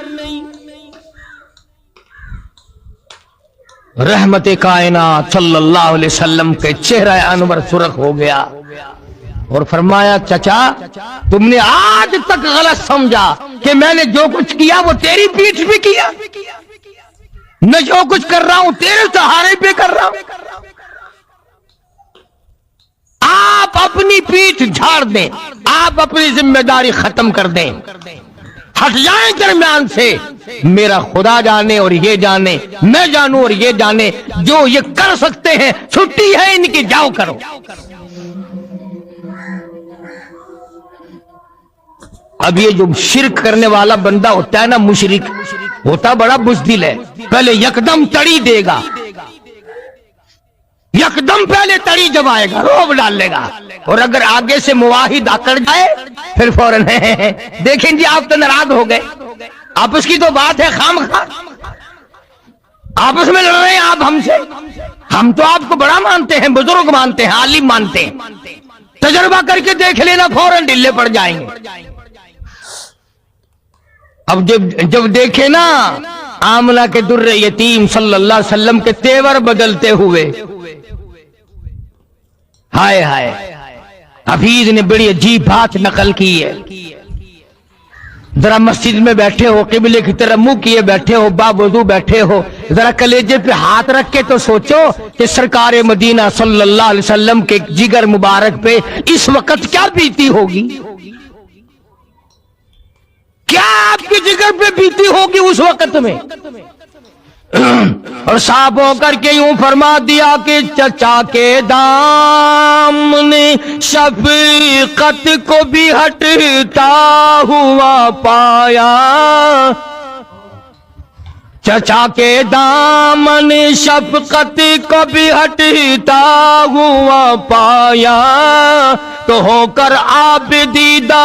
رحمت کائنات صلی اللہ علیہ وسلم کے چہرہ انور سرخ ہو گیا اور فرمایا چچا تم نے آج تک غلط سمجھا کہ میں نے جو کچھ کیا وہ تیری پیٹھ پہ کیا, میں جو کچھ کر رہا ہوں تیرے سہارے پہ کر رہا ہوں. آپ اپنی پیٹھ جھاڑ دیں, آپ اپنی ذمہ داری ختم کر دیں, ہٹ جائیں درمیان سے. میرا خدا جانے اور یہ جانے, میں جانوں اور یہ جانے, جو یہ کر سکتے ہیں چھٹی ہے ان کی, جاؤ کرو. اب یہ جو شرک کرنے والا بندہ ہوتا ہے نا, مشرک ہوتا بڑا بزدل ہے. پہلے یکدم تڑی دے گا, یکدم پہلے تڑی جمائے گا, روب ڈال لے گا, اور اگر آگے سے مواحد آکڑ جائے پھر فوراً دیکھیں جی آپ تو ناراض ہو گئے, آپس کی تو بات ہے خام خواہ, آپس میں لڑ رہے ہیں آپ ہم سے. ہم تو آپ کو بڑا مانتے ہیں, بزرگ مانتے ہیں, عالم مانتے ہیں, تجربہ کر کے دیکھ لینا فوراً ڈلے پڑ جائیں گے. اب جب دیکھے نا آمنہ کے در یتیم صلی اللہ علیہ وسلم کے تیور بدلتے ہوئے, ہائے ہائے, حفیظ نے بڑی عجیب بات نقل کی ہے. ذرا مسجد میں بیٹھے ہو, قبلے کی طرف منہ کیے بیٹھے ہو, باوضو بیٹھے ہو, ذرا کلیجے پہ ہاتھ رکھ کے تو سوچو کہ سرکار مدینہ صلی اللہ علیہ وسلم کے جگر مبارک پہ اس وقت کیا بیتی ہوگی, کیا آپ کے جگر پہ بیتی ہوگی اس وقت میں. اور صاف ہو کر کے یوں فرما دیا کہ چچا کے دامن شفقت کو بھی ہٹتا ہوا پایا, چچا کے دامن شفقت کو بھی ہٹتا ہوا پایا, تو ہو کر آپ دیدہ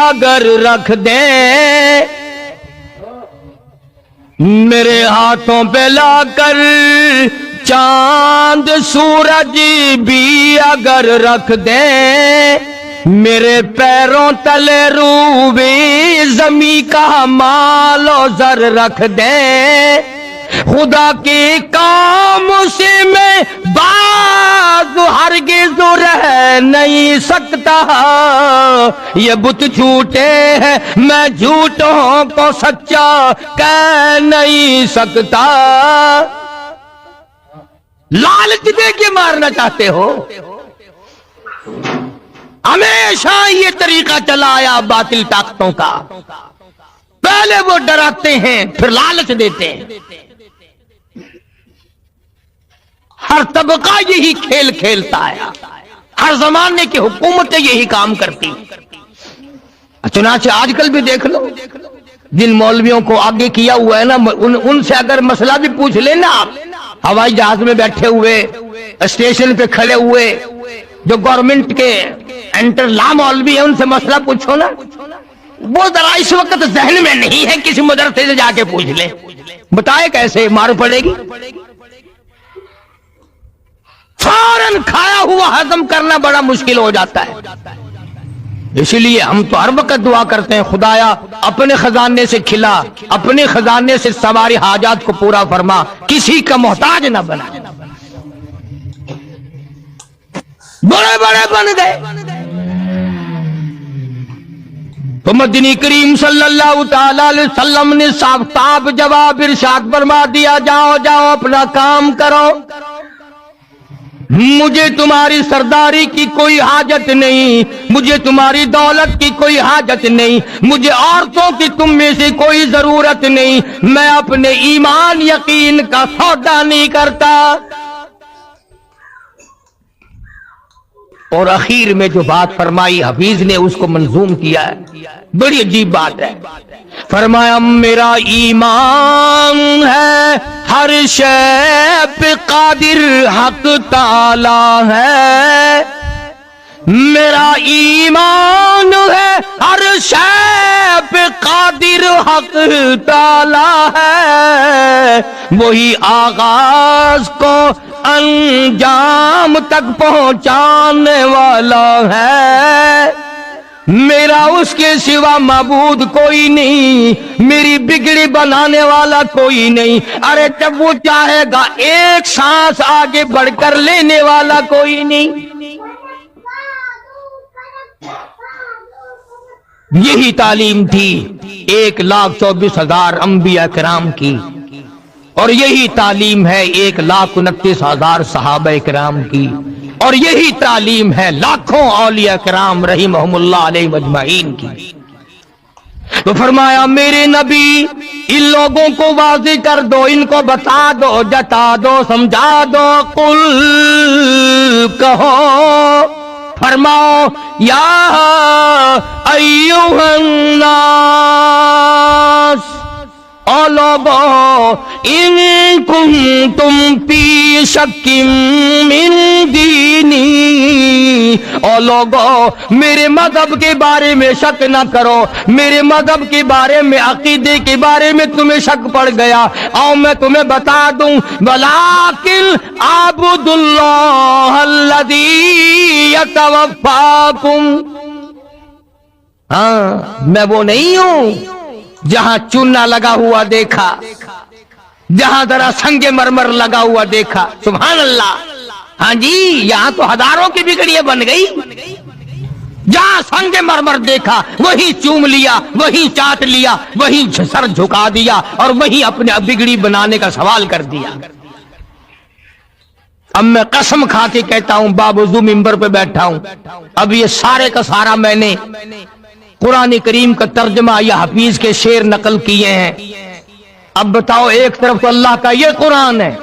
اگر رکھ دے میرے ہاتھوں پہ لا کر چاند سورج بھی اگر رکھ دے میرے پیروں تلے روبی زمیں کا مال و زر رکھ دے خدا کے کام سے میں باز ہرگز رہ نہیں سکتا یہ بت جھوٹے ہیں میں جھوٹوں کو سچا کہہ نہیں سکتا لالچ دے کے مارنا چاہتے ہو ہمیشہ یہ طریقہ چلا آیا باطل طاقتوں کا پہلے وہ ڈراتے ہیں پھر لالچ دیتے ہیں ہر طبقہ یہی کھیل کھیلتا ہے ہر زمانے کی حکومتیں یہی کام کرتی چنانچہ آج کل بھی دیکھ لو جن مولویوں کو آگے کیا ہوا ہے نا ان سے اگر مسئلہ بھی پوچھ لینا آپ ہوائی جہاز میں بیٹھے ہوئے اسٹیشن پہ کھڑے ہوئے جو گورنمنٹ کے انٹر لا مولوی ہیں ان سے مسئلہ پوچھو نا وہ ذرا اس وقت ذہن میں نہیں ہے کسی مدرسے سے جا کے پوچھ لے بتائے کیسے مار پڑے گی فوراً کھایا ہوا ہضم کرنا بڑا مشکل ہو جاتا ہے اسی لیے ہم تو ہر وقت دعا کرتے ہیں خدایا اپنے خزانے سے کھلا اپنے خزانے سے سواری حاجات کو پورا فرما کسی کا محتاج نہ بنا بڑے بڑے بن گئے تو مدنی کریم صلی اللہ تعالی علیہ وسلم نے صاف صاف جواب ارشاد فرما دیا جاؤ جاؤ اپنا کام کرو مجھے تمہاری سرداری کی کوئی حاجت نہیں مجھے تمہاری دولت کی کوئی حاجت نہیں مجھے عورتوں کی تم میں سے کوئی ضرورت نہیں میں اپنے ایمان یقین کا سودا نہیں کرتا اور اخیر میں جو بات فرمائی حفیظ نے اس کو منظوم کیا ہے بڑی عجیب بات ہے فرمایا میرا ایمان ہے ہر شے پہ قادر حق تعالی ہے میرا ایمان ہے ہر شے پہ قادر حق تعالی ہے وہی آغاز کو انجام تک پہنچانے والا ہے میرا اس کے سوا معبود کوئی نہیں میری بگڑی بنانے والا کوئی نہیں ارے جب وہ چاہے گا ایک سانس آگے بڑھ کر لینے والا کوئی نہیں یہی تعلیم تھی 1,24,000 انبیاء کرام کی اور یہی تعلیم ہے 1,29,000 صحابہ کرام کی اور یہی تعلیم ہے لاکھوں اولیاء کرام رحمہم اللہ علیہ مجمعین کی تو فرمایا میرے نبی ان لوگوں کو واضح کر دو ان کو بتا دو جتا دو سمجھا دو قل کہو فرماؤ یا ایھا الناس او لوگو ان کنتم فی شک من دینی او لوگو میرے مذہب کے بارے میں شک نہ کرو میرے مذہب کے بارے میں عقیدے کے بارے میں تمہیں شک پڑ گیا اور میں تمہیں بتا دوں ولکن اعبدوا اللہ الذی یتوفاکم ہاں میں وہ نہیں ہوں جہاں چونا لگا ہوا دیکھا جہاں ذرا سنگ مرمر لگا ہوا دیکھا سبحان اللہ ہاں جی یہاں تو ہزاروں کی بگڑیاں بن گئی جہاں سنگ مرمر دیکھا وہی چوم لیا وہی چاٹ لیا وہی سر جھکا دیا اور وہی اپنے بگڑی بنانے کا سوال کر دیا اب میں قسم کھا کے کہتا ہوں باوضو ممبر پہ بیٹھا ہوں اب یہ سارے کا سارا میں نے قرآن کریم کا ترجمہ یا حفیظ کے شعر نقل کیے ہیں اب بتاؤ ایک طرف تو اللہ کا یہ قرآن ہے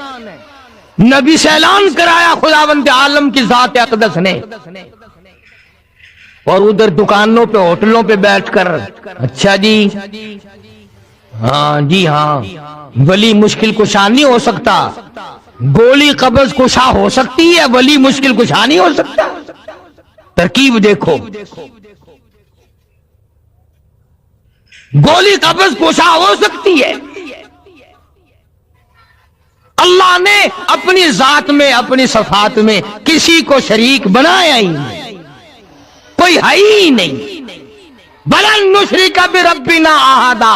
نبی سے اعلان کرایا خداوند عالم کی ذات اقدس نے اور ادھر دکانوں پہ ہوٹلوں پہ بیٹھ کر اچھا جی ہاں جی ہاں ولی مشکل کشا نہیں ہو سکتا گولی قبض کشا ہو سکتی ہے ولی مشکل کشا نہیں ہو سکتا ترکیب دیکھو گولی قبض کوشا ہو سکتی ہے. اللہ نے اپنی ذات میں اپنی صفات میں کسی کو شریک بنایا ہی نہیں, کوئی ہے ہی نہیں. بلن نشرک بربنا احدا,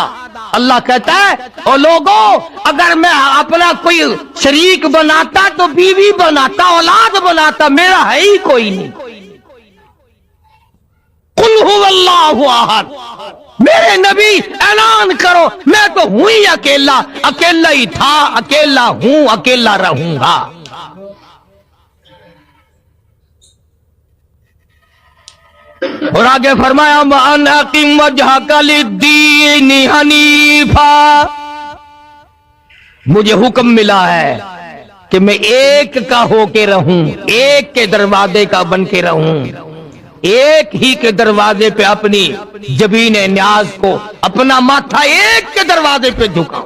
اللہ کہتا ہے او لوگوں اگر میں اپنا کوئی شریک بناتا تو بیوی بناتا, اولاد بناتا, میرا ہے ہی کوئی نہیں. قل هو اللہ احد, میرے نبی اعلان کرو میں تو ہوں ہی اکیلا, اکیلا ہی تھا, اکیلا ہوں, اکیلا رہوں گا. اور آگے فرمایا وَأَنْ أَقِمْ وَجْهَكَ لِلدِّينِ حَنِيفًا, مجھے حکم ملا ہے کہ میں ایک کا ہو کے رہوں, ایک کے دروازے کا بن کے رہوں, ایک ہی کے دروازے پہ اپنی جبین نیاز کو, اپنا ماتھا ایک کے دروازے پہ جھکاؤں.